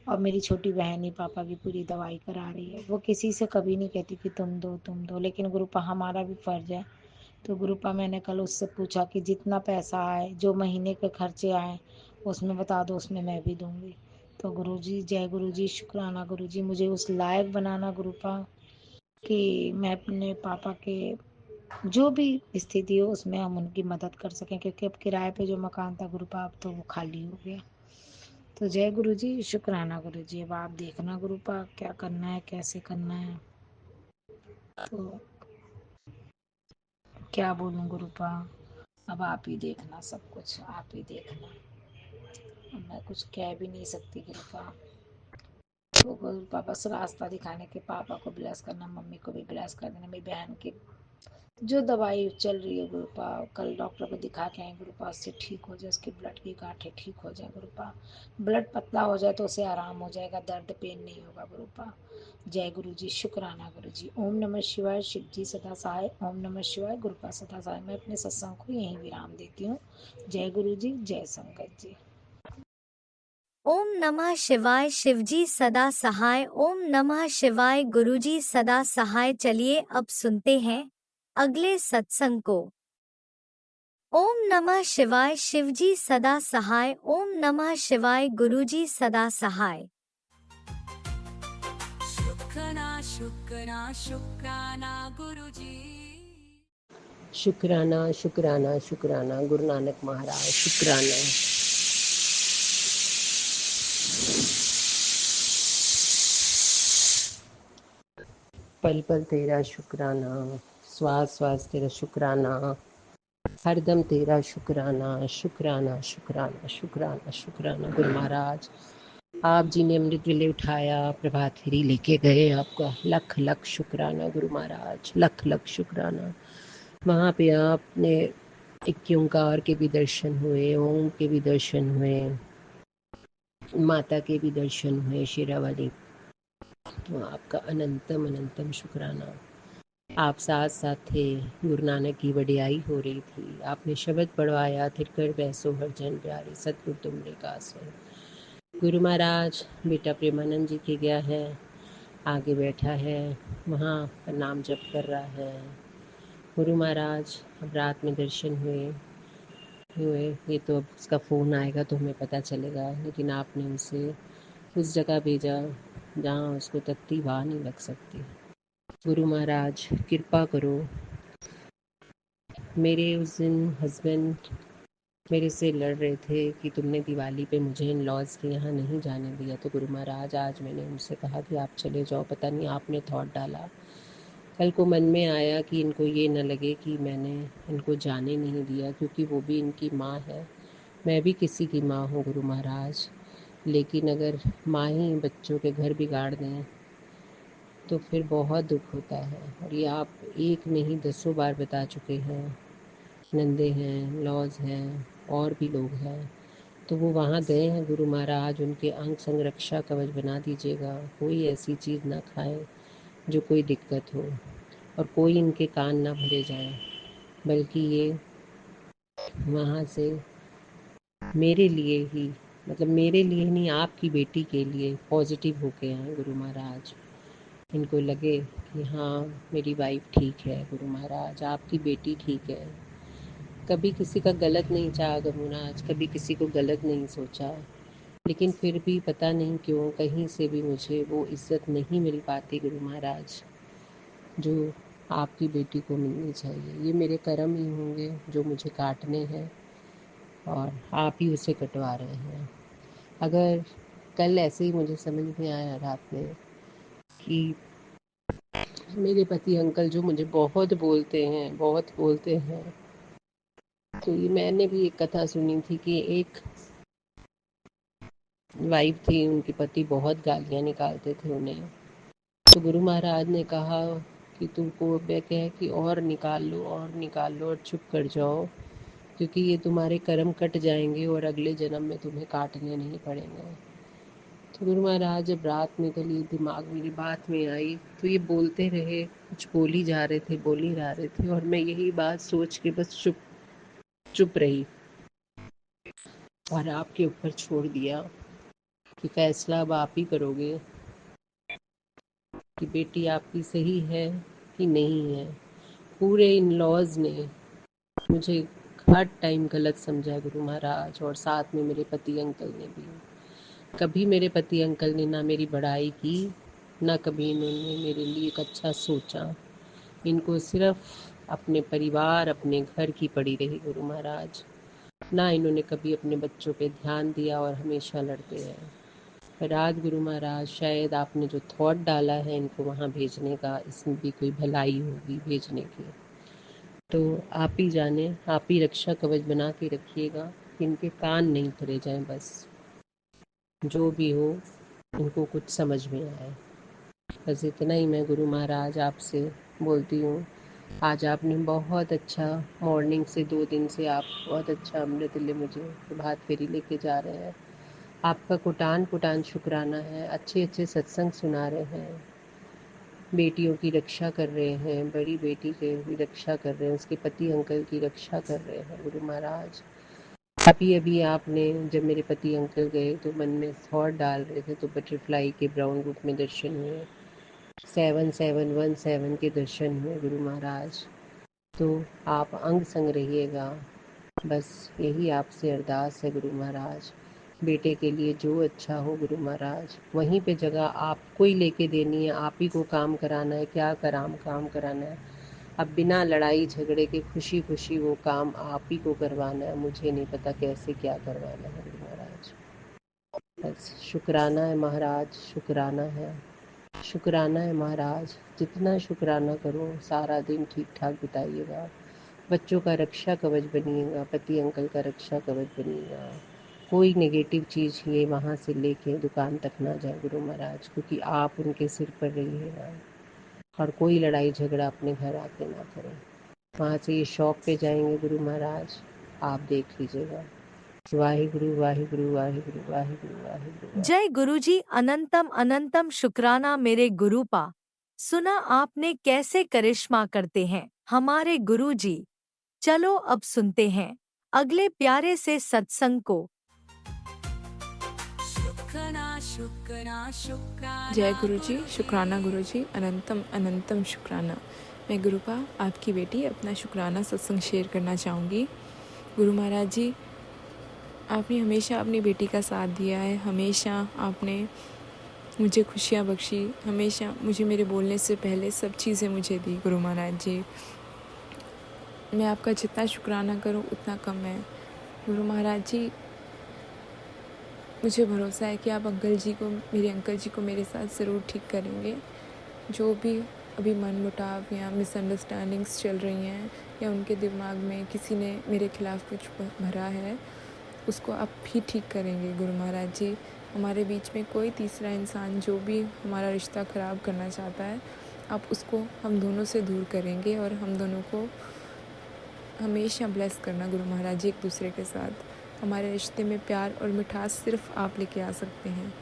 और मेरी छोटी बहन ही पापा की पूरी दवाई करा रही है, वो किसी से कभी नहीं कहती कि तुम दो, लेकिन गुरुपा हमारा भी फर्ज है। तो गुरुपा मैंने कल उससे पूछा कि जितना पैसा आए, जो महीने के खर्चे आए, उसमें बता दो, उसमें मैं भी दूंगी। तो गुरुजी, जय गुरुजी, शुक्राना गुरुजी, मुझे उस लायक बनाना गुरुपा कि मैं अपने पापा के जो भी स्थिति हो उसमें हम उनकी मदद कर सकें, क्योंकि अब किराए पे जो मकान था गुरुपा, अब तो वो खाली हो गया। तो जय गुरुजी, शुक्राना गुरुजी, अब आप देखना गुरुपा क्या करना है, कैसे करना है। तो क्या बोलूं गुरुपा, अब आप ही देखना, सब कुछ आप ही देखना, अब मैं कुछ कह भी नहीं सकती गुरुपा। तो गुरुपा बस रास्ता दिखाने के, पापा को ब्लेस करना, मम्मी को भी ब्लेस कर देना, मेरी बहन की जो दवाई चल रही है गुरुपा, कल डॉक्टर को दिखा के आए गुरुपा, उससे ठीक हो जाए, उसकी ब्लड की गांठें ठीक हो जाए गुरुपा, ब्लड पतला हो जाए तो उसे आराम हो जाएगा, दर्द पेन नहीं होगा गुरुपा। जय गुरु जी, शुक्राना गुरु जी। ओम नमः शिवाय, शिव जी सदा सहाय। ओम नमः शिवाय, गुरुपा सदा सहाय। मैं अपने सत्संग को यहीं विराम देती हूँ। जय गुरु जी, जय संगत जी। ओम नमः शिवाय, शिवजी सदा सहाय। ओम नमः शिवाय, गुरुजी सदा सहाय। चलिए अब सुनते हैं अगले सत्संग को। ओम नमः शिवाय, शिवजी सदा सहाय। ओम नमः शिवाय, गुरुजी सदा सहाय। शुक्राना शुक्राना शुक्राना गुरुजी। शुक्राना शुक्राना शुक्राना गुरु नानक महाराज, शुक्राना। पल पल तेरा शुक्राना, श्वास श्वास तेरा शुक्राना, हरदम तेरा शुक्राना, शुक्राना शुक्राना शुक्राना शुक्राना। गुरु महाराज, आप जी ने अमृत वेले उठाया, प्रभात फेरी लेके गए, आपका लख लख शुक्राना गुरु महाराज, लख लख शुक्राना। वहाँ पे आपने एक ओंकार के भी दर्शन हुए, ओम के भी दर्शन हुए, माता के भी दर्शन हुए, शेरावाली। तो आपका अनंतम अनंतम शुक्राना। आप साथ साथ थे, गुरु नानक की वडियाई हो रही थी, आपने शब्द पढ़वाया, थिरकर बैसो हर जन प्यारे, सतगुरु तुमरे कास है। गुरु महाराज, बेटा प्रेमानंद जी के गया है, आगे बैठा है, वहाँ पर नाम जप कर रहा है। गुरु महाराज, अब रात में दर्शन हुए, ये तो अब उसका फ़ोन आएगा तो हमें पता चलेगा, लेकिन आपने उसे उस जगह भेजा जहाँ उसको तत्ती वाह नहीं लग सकती। गुरु महाराज, कृपा करो। मेरे उस दिन हस्बैंड मेरे से लड़ रहे थे कि तुमने दिवाली पे मुझे इन लॉज के यहाँ नहीं जाने दिया, तो गुरु महाराज आज मैंने उनसे कहा कि आप चले जाओ। पता नहीं आपने थॉट डाला, कल को मन में आया कि इनको ये न लगे कि मैंने इनको जाने नहीं दिया, क्योंकि वो भी इनकी माँ है, मैं भी किसी की माँ हूँ गुरु महाराज। लेकिन अगर माँ ही बच्चों के घर बिगाड़ दें तो फिर बहुत दुख होता है। और ये आप एक नहीं 10 बार बता चुके हैं, नंदे हैं, लॉज हैं, और भी लोग हैं। तो वो वहाँ गए हैं गुरु महाराज, उनके अंग संग रक्षा कवच बना दीजिएगा, कोई ऐसी चीज़ ना खाएं जो कोई दिक्कत हो, और कोई इनके कान ना भरे जाएं, बल्कि ये वहाँ से मेरे लिए ही, मतलब मेरे लिए नहीं, आपकी बेटी के लिए पॉजिटिव होके आए गुरु महाराज। इनको लगे कि हाँ मेरी वाइफ ठीक है गुरु महाराज, आपकी बेटी ठीक है। कभी किसी का गलत नहीं चाहा गुरु महाराज, कभी किसी को गलत नहीं सोचा, लेकिन फिर भी पता नहीं क्यों कहीं से भी मुझे वो इज़्ज़त नहीं मिल पाती गुरु महाराज, जो आपकी बेटी को मिलनी चाहिए। ये मेरे कर्म ही होंगे जो मुझे काटने हैं, और आप ही उसे कटवा रहे हैं। अगर कल ऐसे ही मुझे समझ में आया रात में कि मेरे पति अंकल जो मुझे बहुत बोलते हैं, बहुत बोलते हैं, तो ये मैंने भी एक कथा सुनी थी कि एक वाइफ थी, उनके पति बहुत गालियाँ निकालते थे उन्हें, तो गुरु महाराज ने कहा कि तुमको मैं कह कि और निकाल लो और चुप कर जाओ, क्योंकि ये तुम्हारे कर्म कट जाएंगे और अगले जन्म में तुम्हें काटने नहीं पड़ेंगे। तो गुरु महाराज जब रात में गली दिमाग मेरी बात में आई तो ये बोलते रहे, कुछ बोल ही जा रहे थे और मैं यही बात सोच के बस चुप रही और आपके ऊपर छोड़ दिया कि फैसला अब आप ही करोगे कि बेटी आपकी सही है कि नहीं है। पूरे इन लॉज ने मुझे हर टाइम गलत समझा गुरु महाराज, और साथ में मेरे पति अंकल ने भी। कभी मेरे पति अंकल ने ना मेरी बड़ाई की, ना कभी इन्होंने मेरे लिए एक अच्छा सोचा। इनको सिर्फ अपने परिवार अपने घर की पड़ी रही गुरु महाराज, ना इन्होंने कभी अपने बच्चों पे ध्यान दिया और हमेशा लड़ते रहे। पर आज गुरु महाराज शायद आपने जो थॉट डाला है इनको वहाँ भेजने का, इसमें भी कोई भलाई होगी भेजने की। तो आप ही जाने, आप ही रक्षा कवच बना के रखिएगा कि इनके कान नहीं धरे जाएं, बस जो भी हो इनको कुछ समझ में आए। बस इतना ही मैं गुरु महाराज आपसे बोलती हूँ। आज आपने बहुत अच्छा मॉर्निंग से 2 दिन से आप बहुत अच्छा अमृत ले मुझे प्रभात फेरी लेके जा रहे हैं। आपका कुटान शुक्राना है। अच्छे अच्छे सत्संग सुना रहे हैं, बेटियों की रक्षा कर रहे हैं, बड़ी बेटी की भी रक्षा कर रहे हैं, उसके पति अंकल की रक्षा कर रहे हैं गुरु महाराज। अभी आपने जब मेरे पति अंकल गए तो मन में थॉट डाल रहे थे तो बटरफ्लाई के ब्राउन रूप में दर्शन हुए, 7717 के दर्शन हुए गुरु महाराज। तो आप अंग संग रहिएगा, बस यही आपसे अरदास है गुरु महाराज। बेटे के लिए जो अच्छा हो गुरु महाराज, वहीं पे जगह आपको ही लेके देनी है, आप ही को काम कराना है। क्या काम कराना है, अब बिना लड़ाई झगड़े के खुशी खुशी वो काम आप ही को करवाना है। मुझे नहीं पता कैसे क्या करवाना है गुरु महाराज। बस शुक्राना है महाराज, शुक्राना है महाराज। जितना शुक्राना करो सारा दिन ठीक ठाक बिताइएगा, बच्चों का रक्षा कवच बनिएगा, पति अंकल का रक्षा कवच बनिएगा। कोई नेगेटिव चीज़ ये वहाँ से लेके दुकान तक ना जाए गुरु महाराज, क्योंकि आप उनके सिर पर रहिएगा। और कोई लड़ाई झगड़ा अपने घर आके ना करें। वहाँ से ये शॉप पे जाएंगे गुरु महाराज, आप देख लीजिएगा। वाहिगुरु वाहिगुरु वाहिगुरु वाहिगुरु वाहिगुरु। जय गुरुजी, अनंतम अनंतम शुक्राना मेरे गुरुपा। सुना आपने कैसे करिश्मा करते हैं हमारे गुरुजी। चलो अब सुनते हैं अगले प्यारे से सत्संग को। जय गुरुजी, शुक्राना गुरुजी, अनंतम अनंतम शुक्राना। मैं गुरुपा आपकी बेटी अपना शुक्राना सत्संग शेयर करना चाहूँगी। गुरु महाराज जी, आपने हमेशा अपनी बेटी का साथ दिया है, हमेशा आपने मुझे खुशियाँ बख्शी, हमेशा मुझे मेरे बोलने से पहले सब चीज़ें मुझे दी। गुरु महाराज जी, मैं आपका जितना शुक्राना करूं उतना कम है। गुरु महाराज जी, मुझे भरोसा है कि आप मेरे अंकल जी को मेरे साथ ज़रूर ठीक करेंगे। जो भी अभी मनमुटाव या मिसअंडरस्टैंडिंग्स चल रही हैं या उनके दिमाग में किसी ने मेरे खिलाफ़ कुछ भरा है, उसको आप भी ठीक करेंगे। गुरु महाराज जी, हमारे बीच में कोई तीसरा इंसान जो भी हमारा रिश्ता ख़राब करना चाहता है, आप उसको हम दोनों से दूर करेंगे और हम दोनों को हमेशा ब्लेस करना गुरु महाराज जी एक दूसरे के साथ। हमारे रिश्ते में प्यार और मिठास सिर्फ आप लेके आ सकते हैं।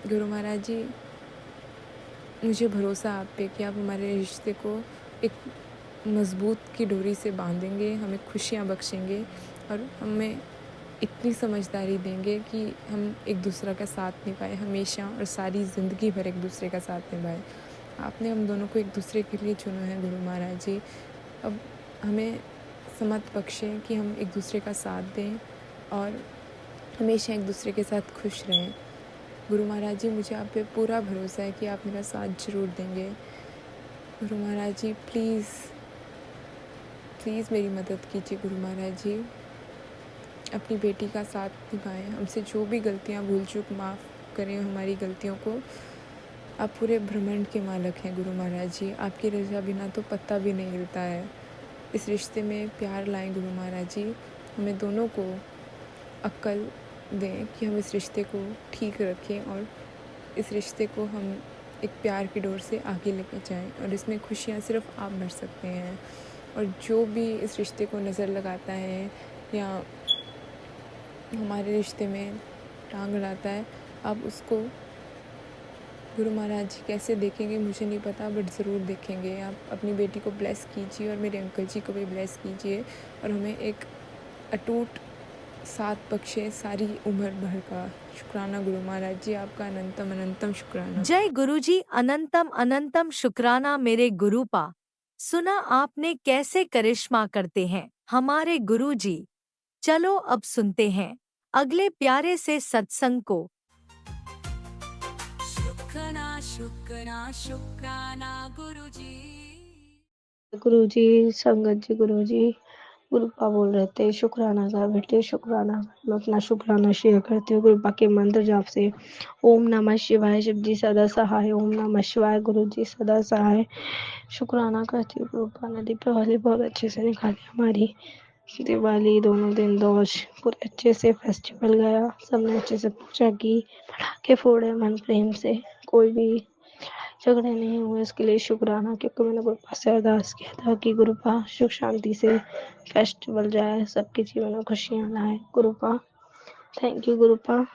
गुरु महाराज जी, मुझे भरोसा आप पे कि आप हमारे रिश्ते को एक मज़बूत की डोरी से बांधेंगे, हमें खुशियाँ बख्शेंगे और हमें इतनी समझदारी देंगे कि हम एक दूसरे का साथ निभाएं हमेशा और सारी ज़िंदगी भर एक दूसरे का साथ निभाएं। आपने हम दोनों को एक दूसरे के लिए चुना है गुरु महाराज जी। अब हमें समझ बख्शें कि हम एक दूसरे का साथ दें और हमेशा एक दूसरे के साथ खुश रहें। गुरु महाराज जी, मुझे आप पे पूरा भरोसा है कि आप मेरा साथ ज़रूर देंगे। गुरु महाराज जी, प्लीज़ मेरी मदद कीजिए। गुरु महाराज जी, अपनी बेटी का साथ निभाएं, हमसे जो भी गलतियां भूल चूक माफ़ करें हमारी गलतियों को। आप पूरे ब्रह्मांड के मालिक हैं गुरु महाराज जी, आपकी रज़ा बिना तो पत्ता भी नहीं हिलता है। इस रिश्ते में प्यार लाएं गुरु महाराज जी, हमें दोनों को अक्ल दें कि हम इस रिश्ते को ठीक रखें और इस रिश्ते को हम एक प्यार की डोर से आगे लेके जाएं और इसमें खुशियाँ सिर्फ आप भर सकते हैं। और जो भी इस रिश्ते को नज़र लगाता है या हमारे रिश्ते में टांग अड़ाता है, आप उसको गुरु महाराज जी कैसे देखेंगे मुझे नहीं पता, बट ज़रूर देखेंगे। आप अपनी बेटी को ब्लेस कीजिए और मेरे अंकल जी को भी ब्लेस कीजिए और हमें एक अटूट साथ बख्शे सारी उम्र भर का। शुक्राना गुरु महाराज जी, आपका अनंतम अनंतम शुक्राना। जय गुरुजी, अनंतम अनंतम शुक्राना मेरे गुरुपा। सुना आपने कैसे करिश्मा करते हैं हमारे गुरुजी। चलो अब सुनते हैं अगले प्यारे से सत्संग को। शुक्राना गुरुजी। गुरुजी, संगत जी, गुरुजी, गुरुपा बोल रहे थे शुक्राना का बेटे शुक्राना। मैं अपना शुक्राना शेयर करती हूँ गुरुपा के मंत्र जाप से। ओम नमः शिवाय, शिव जी सदा सहाय। ओम नमः शिवाय, गुरु जी सदा सहाय। शुक्राना करती हूँ गुरुपा ने दीपावली बहुत अच्छे से निकाली हमारी। दिवाली दोनों दिन दोष पूरे अच्छे से फेस्टिवल गया, सबने अच्छे से पूजा की, पटाखे फोड़े मन प्रेम से, कोई भी झगड़े नहीं हुए। इसके लिए शुक्राना, क्योंकि मैंने गुरुपा से अरदास किया था कि गुरुपा सुख शांति से फेस्टिवल जाए, सबके जीवन में खुशियाँ लाए। गुरुपा थैंक यू गुरुपा,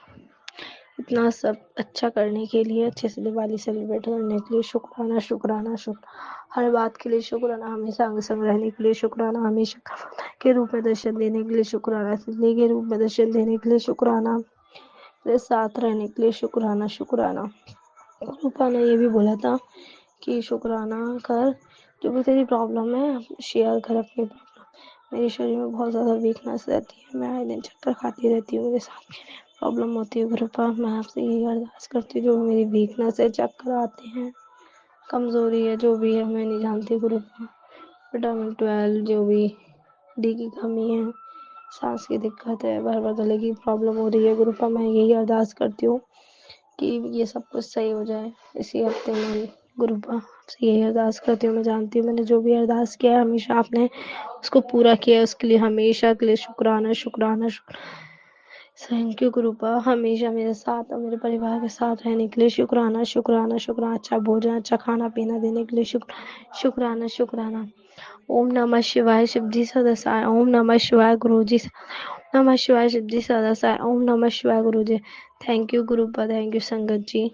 इतना सब अच्छा करने के लिए, अच्छे से दिवाली सेलिब्रेट करने के लिए शुक्राना शुक्राना शुक्राना। हर बात के लिए शुक्राना, हमेशा अंग संग रहने के लिए शुक्राना, हमेशा के रूप में दर्शन देने के लिए शुक्राना, तितली के रूप में दर्शन देने के लिए शुक्राना, मेरे साथ रहने के लिए शुक्राना शुक्राना। गुरुपा ने ये भी बोला था कि शुक्राना कर, जो भी तेरी प्रॉब्लम है शेयर कर अपनी प्रॉब्लम। मेरे शरीर में बहुत ज़्यादा वीकनेस रहती है, मैं आए दिन चक्कर खाती रहती हूँ, मेरे साथ प्रॉब्लम होती है। गुरुपा मैं आपसे यही अरदास करती हूँ, जो मेरी वीकनेस है, चक्कर आते हैं, कमज़ोरी है, जो भी है मैं नहीं जानती गुरुपा, विटामिन 12 जो भी डी की कमी है, सांस की दिक्कत है, बार बार गले की प्रॉब्लम हो रही है। गुरुपा मैं यही अरदास करती हूँ कि ये सब कुछ सही हो जाए इसी हफ्ते में। गुरुपा आपसे यही अरदास करती हूँ, मैं जानती हूँ मैंने जो भी अरदास किया है हमेशा आपने उसको पूरा किया है, उसके लिए हमेशा के लिए शुक्राना शुक्राना शुक्राना। थैंक यू गुरुपा, हमेशा मेरे साथ और मेरे परिवार के साथ रहने के लिए शुक्राना शुक्राना शुक्राना। अच्छा भोजन, अच्छा खाना पीना देने के लिए शुक्राना शुक्राना। ओम नमः शिवाय, शिव जी सदा सहाय। ओम नमः शिवाय, गुरु जी नमः शिवाय, शिव जी सदा सहाय। ओम नमः शिवाय, गुरु जी। थैंक यू गुरुपा, थैंक यू संगत जी,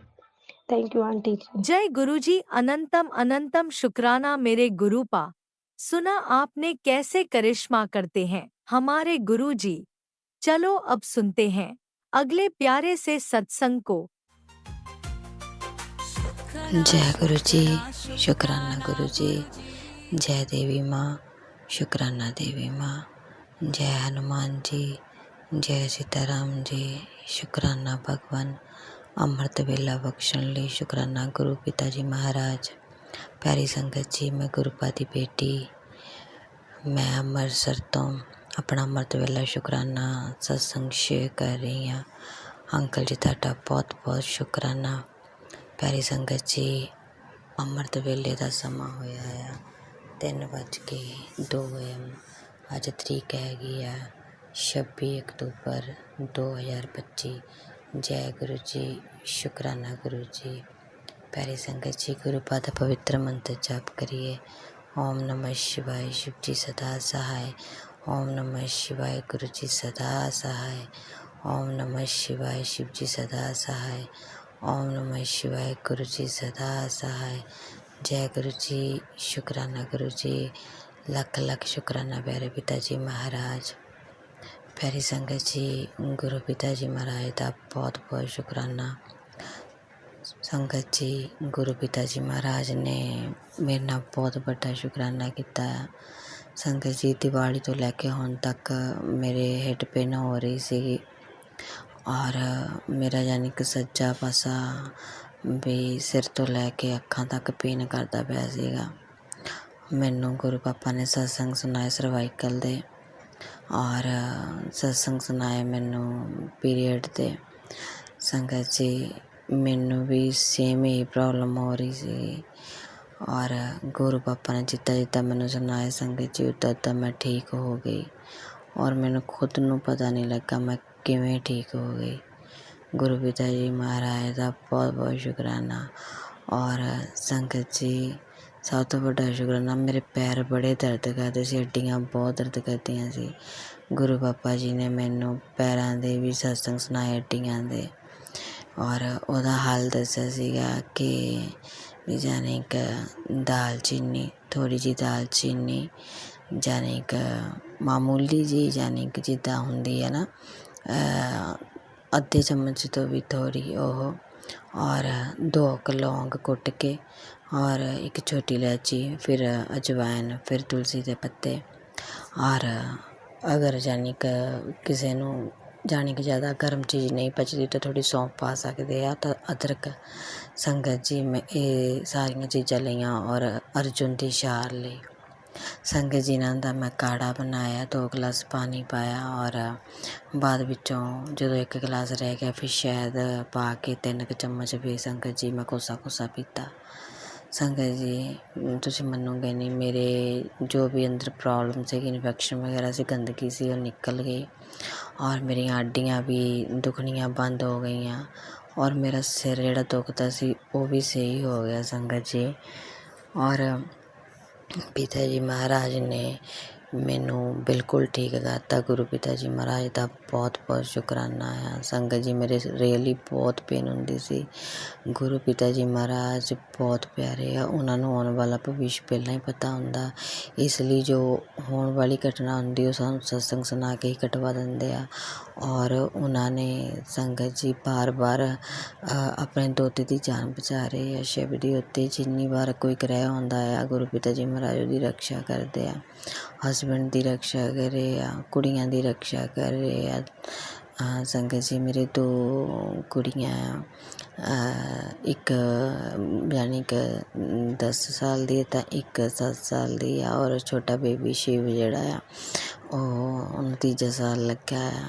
थैंक यू आंटी जी। जय गुरुजी, अनंतम अनंतम शुक्राना मेरे गुरुपा। सुना आपने कैसे करिश्मा करते हैं हमारे गुरुजी। चलो अब सुनते हैं अगले प्यारे से सत्संग को। जय गुरु जी, शुक्राना गुरु जी। जय देवी माँ, शुक्राना देवी माँ। जय हनुमान जी, जय सीताराम जी, शुक्राना भगवान। अमृत वेला बख्शण ਲਈ शुक्राना गुरु पिताजी महाराज। प्यारी संगत जी, मैं गुरुपा दी बेटी, मैं ਅੰਮ੍ਰਿਤਸਰ ਤੋਂ अपना अमृत वेला शुक्राना सत्संग शेयर कर रही हाँ। अंकल जी ਤੁਹਾਡਾ बहुत बहुत शुक्राना। प्यारी संगत जी, अमृत वेले का समा होया है 3:02 AM। अज तरीक हैगी है 26 अक्तूबर 2025। जय गुरु जी, शुक्राना गुरु जी। प्यारी संगत जी, गुरुपा का पवित्र मंत्र जाप करिए। ओम नमः शिवाय, शिव जी सदा सहाय। ओम नमः शिवाय, गुरु जी सदा सहाय। ओम नमः शिवाय, शिव जी सदा सहाय। ओम नमः शिवाय, गुरु जी सदा सहाय। जय गुरु जी, शुक्राना गुरु जी। लख लख शुक्राना प्यारे पिताजी महाराज। प्यारी संगत जी, गुरु पिताजी महाराज का बहुत बहुत शुक्राना। संगत जी, गुरु पिताजी महाराज ने मेरे नाल बहुत बड़ा शुक्राना किया। संगत जी, दिवाली तो लैके हुण तक मेरे हिट पेन हो रही सी और मेरा यानी कि सज्जा पासा भी सिर तो लैके अखां तक पेन करता पिया सीगा। मैनू गुरु पापा ने सत्संग सुनाए सर्वाइकल दे और सत्संग सुनाए मैनू पीरियड दे। संगत जी, मैनू भी सेम ही प्रॉब्लम हो रही सी और गुरु पापा ने जिद्दां जिद्दां मैनू सुनाए संगत जी उद्दां उद्दां मैं ठीक हो गई और मैनू खुद नू पता नहीं लगा मैं किवें ठीक हो गई। गुरु पिता जी महाराज का बहुत बहुत शुक्राना। और संगत जी सब तो बड़ा शुकराना, मेरे पैर बड़े दर्द करते सी, हड्डियां बहुत दर्द करदियां सी। गुरु पापा जी ने मैनू पैरां दे भी सत्संग सुनाए हड्डियां दे, और ਉਹਦਾ हल दस्या सीगा कि जाने कि दालचीनी, थोड़ी जी दालचीनी, जाने कि मामूली जी, जाने कि जिद्दां हुंदी है ना अद्धे चम्मच तो भी थोड़ी ओह, और 2 लौंग कुट के, और एक छोटी इलायची, फिर अजवाइन, फिर तुलसी के पत्ते, और अगर जानी कि किसी नूं जानी कि ज़्यादा गर्म चीज़ नहीं पचदी तो थोड़ी सौंफ पा सकते हैं, तो अदरक। संगत जी मैं ये सारियां चीज़ां लईआं और अर्जुन की छाल ली। संगत जी नाल दा मैं काढ़ा बनाया, 2 गिलास पानी पाया, और बाद विचों जदों 1 गिलास रह गया फिर शहद पा के 3 चम्मच भी संगत जी मैं कोसा कोसा पीता। संगत जी तुसीं मन्नोगे नहीं, मेरे जो भी अंदर प्रॉब्लम सी, इन्फैक्शन वगैरह सी, गंदगी सी, वो निकल गई, और मेरियां हड्डियां भी दुखनियां बंद हो गईयां, और मेरा सिर जिहड़ा दुखदा सी वो भी सही हो गया संगत जी। और पिता जी महाराज ने मैनू बिल्कुल ठीक करता। गुरु पिता जी महाराज का बहुत बहुत शुकराना है। संगत जी मेरे रियली बहुत पेन हुंदी सी। गुरु पिता जी महाराज बहुत प्यारे आ, उन्होंने आने वाला भविष्य पहला ही पता हुंदा, इसलिए जो होने वाली घटना हुंदी वो सानू सत्संग सुना के ही कटवा दिंदे आ। और उन्होंने संगत जी बार बार अपने दोते की जान बचा रहे हैं। शिव जी उत्ते जिन्नी बार कोई ग्रह आउंदा है गुरु पिता जी महाराज उसकी रक्षा करते हैं, हसबैंड की रक्षा कर रहे हैं, कुड़ियां की रक्षा कर रहे हैं। संगत जी मेरे 2 कुड़ियां, एक यानी कि 10 साल दी तो एक 7 साल दी है, और छोटा बेबी शिव जिहड़ा आ ਉਹ 3 साल लग्या है।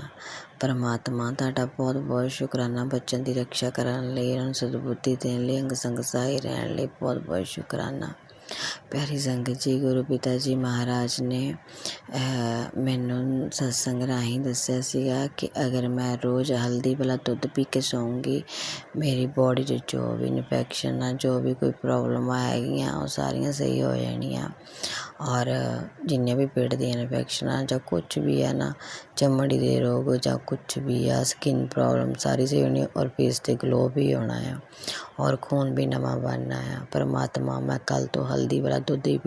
परमात्मा तुहाडा बहुत बहुत शुकराना, बच्चों की रक्षा करने लई, उन्हें सदबुद्धि देने लई, अंग संग सहाय रहने लई बहुत बहुत शुकराना। प्यारी संगत जी गुरु पिता जी महाराज ने मैनू सत्संग राही दस्या सीगा कि अगर मैं रोज़ हल्दी वाला दुध पी के सोऊंगी, मेरी बॉडी च जो भी इन्फैक्शन आ, जो भी कोई प्रॉब्लम आएगियां वो सारियां सही हो जानियां, और जिन्ने भी पेट दी इन्फैक्शन आ जां कुछ भी है ना, चमड़ी दे रोग जां कुछ भी आ, स्किन प्रॉब्लम सारी सही होनी, और फेस ते ग्लो भी होना है, और खून भी नवा बनना है। परमात्मा मैं कल तो हल्दी वाला दुध ही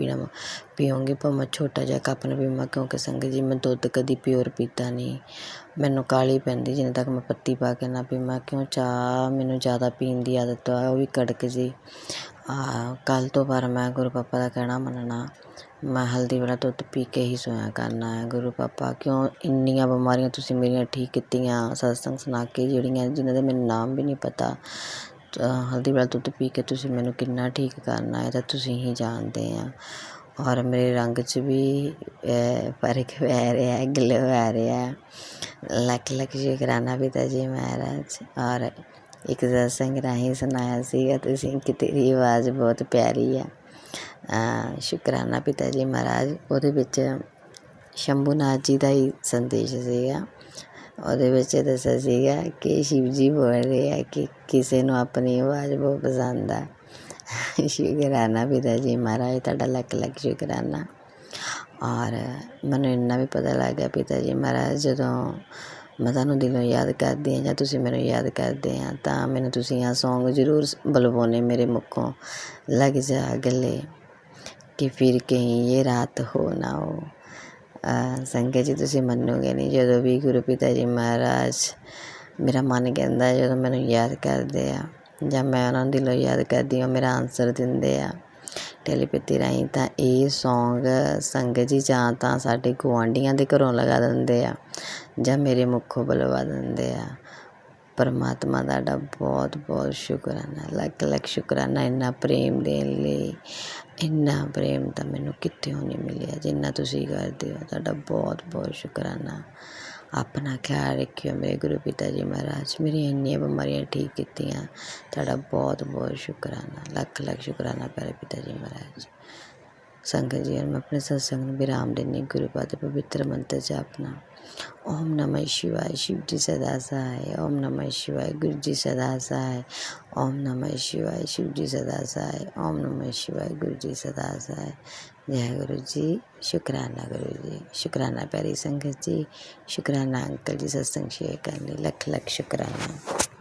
पीऊँगी, पर मैं छोटा जिहा कप ना पीवां, क्योंकि संगत जी मैं दुध कदी प्योर पीता नहीं, मैनू काली पैंदी जिन्ने तक मैं पत्ती पा के ना पीवां, क्यों चाह मैनू ज़्यादा पीण दी आदत है, वो भी कड़क जी। कल तो पर मैं गुरु पापा का कहना मनना, मैं हल्दी वाला दुध पी के ही सोया करना है। गुरु पापा क्यों इन्नियां बीमारियां तुसीं मेरियां ठीक कीतियां सत्संग सुना के, जिहड़ियां जिन्हां दे मैनू नाम भी नहीं पता, हल्दी वाला दुध पी के तुसीं मैनू किन्ना ठीक करना है तो तुसीं ही जानते हैं। और मेरे रंग च भी फर्क पै रहा है, ग्लो आ रहा है। लख लख शुकराना पिता जी महाराज। और एक सत्संग राही सुनाया सीगा तुसीं कि तेरी आवाज़ बहुत प्यारी है। शुकराना पिता जी महाराज। ਉਹਦੇ ਵਿੱਚ शंभूनाथ जी का ही संदेश ਸੀਗਾ। ਉਹਦੇ ਵਿੱਚ ਦੱਸਿਆ ਸੀਗਾ ਕਿ शिव जी बोल रहे हैं कि किसी ਨੂੰ अपनी आवाज़ बहुत पसंद है। शुकराना पिता जी महाराज, ਤੁਹਾਡਾ ਲੱਖ ਲੱਖ शुकराना। और ਮੈਨੂੰ ਇੰਨਾ ਵੀ ਪਤਾ ਲੱਗ ਗਿਆ ਪਿਤਾ ਜੀ ਮਹਾਰਾਜ, ਜਦੋਂ ਮੈਂ ਤੁਹਾਨੂੰ ਦਿਲੋਂ ਯਾਦ ਕਰਦੀ ਹਾਂ ਜਾਂ ਤੁਸੀਂ ਮੈਨੂੰ ਯਾਦ ਕਰਦੇ ਆ ਤਾਂ ਮੈਨੂੰ ਤੁਸੀਂ ਆਹ ਸੌਂਗ ਜ਼ਰੂਰ ਬੁਲਵਾਉਣੇ ਮੇਰੇ ਮੁੱਖੋਂ, ਲੱਗ ਜਾ ਗਲੇ ਕਿ ਫਿਰ ਕਹੀਂ ਇਹ ਰਾਤ ਹੋ ਨਾ ਹੋ। ਸੰਗਤ ਜੀ ਤੁਸੀਂ ਮੰਨੋਗੇ ਨਹੀਂ, ਜਦੋਂ ਵੀ ਗੁਰੂ ਪਿਤਾ ਜੀ ਮਹਾਰਾਜ ਮੇਰਾ ਮਨ ਕਹਿੰਦਾ, ਜਦੋਂ ਮੈਨੂੰ ਯਾਦ ਕਰਦੇ ਆ ਜਾਂ ਮੈਂ ਉਹਨਾਂ ਨੂੰ ਦਿਲੋਂ ਯਾਦ ਕਰਦੀ ਹਾਂ, ਮੇਰਾ ਆਨਸਰ ਦਿੰਦੇ ਆ ਟੈਲੀਪੈਥੀ ਰਾਹੀਂ, ਤਾਂ ਇਹ ਸੌਂਗ ਸੰਗਤ ਜੀ ਜਾਂ ਤਾਂ ਸਾਡੇ ਗੁਆਂਢੀਆਂ ਦੇ ਘਰੋਂ ਲਗਾ ਦਿੰਦੇ ਆ ਜਾਂ ਮੇਰੇ ਮੁੱਖੋਂ ਬੁਲਵਾ ਦਿੰਦੇ ਆ। ਪਰਮਾਤਮਾ ਤੁਹਾਡਾ ਬਹੁਤ ਬਹੁਤ ਸ਼ੁਕਰਾਨਾ, ਲੱਖ ਲੱਖ ਸ਼ੁਕਰਾਨਾ ਇੰਨਾ ਪ੍ਰੇਮ ਦੇਣ ਲਈ। ਇੰਨਾ ਪ੍ਰੇਮ ਤਾਂ ਮੈਨੂੰ ਕਿਤਿਓਂ ਨਹੀਂ ਮਿਲਿਆ ਜਿੰਨਾ ਤੁਸੀਂ ਕਰਦੇ ਹੋ। ਤੁਹਾਡਾ ਬਹੁਤ ਬਹੁਤ ਸ਼ੁਕਰਾਨਾ। ਆਪਣਾ ਖਿਆਲ ਰੱਖਿਓ ਮੇਰੇ ਗੁਰੂ ਪਿਤਾ ਜੀ ਮਹਾਰਾਜ, ਮੇਰੀਆਂ ਇੰਨੀਆਂ ਬਿਮਾਰੀਆਂ ਠੀਕ ਕੀਤੀਆਂ। ਤੁਹਾਡਾ ਬਹੁਤ ਬਹੁਤ ਸ਼ੁਕਰਾਨਾ, ਲੱਖ ਲੱਖ ਸ਼ੁਕਰਾਨਾ ਪਿਆਰੇ ਪਿਤਾ ਜੀ ਮਹਾਰਾਜ। संगत जी और मैं अपने सत्संग ਨੂੰ ਵਿਰਾਮ ਦਿੰਦੀ ਗੁਰੂ ਪਾਦ ਦੇ ਪਵਿੱਤਰ ਮੰਤਰ ਜਾਪਨਾ ओम नमः शिवाय शिव जी सदा सहाय ओम नमः शिवाय गुरु जी सदा सहाय ओम नमः शिवाय शिव जी सदा सहाय ओम नमः शिवाय गुरु जी सदा सहाय जय गुरु जी शुक्राना गुरु जी शुक्राना प्यारी संगत जी शुक्राना अंकल जी सत्संग शेयर करने लख लख शुक्राना।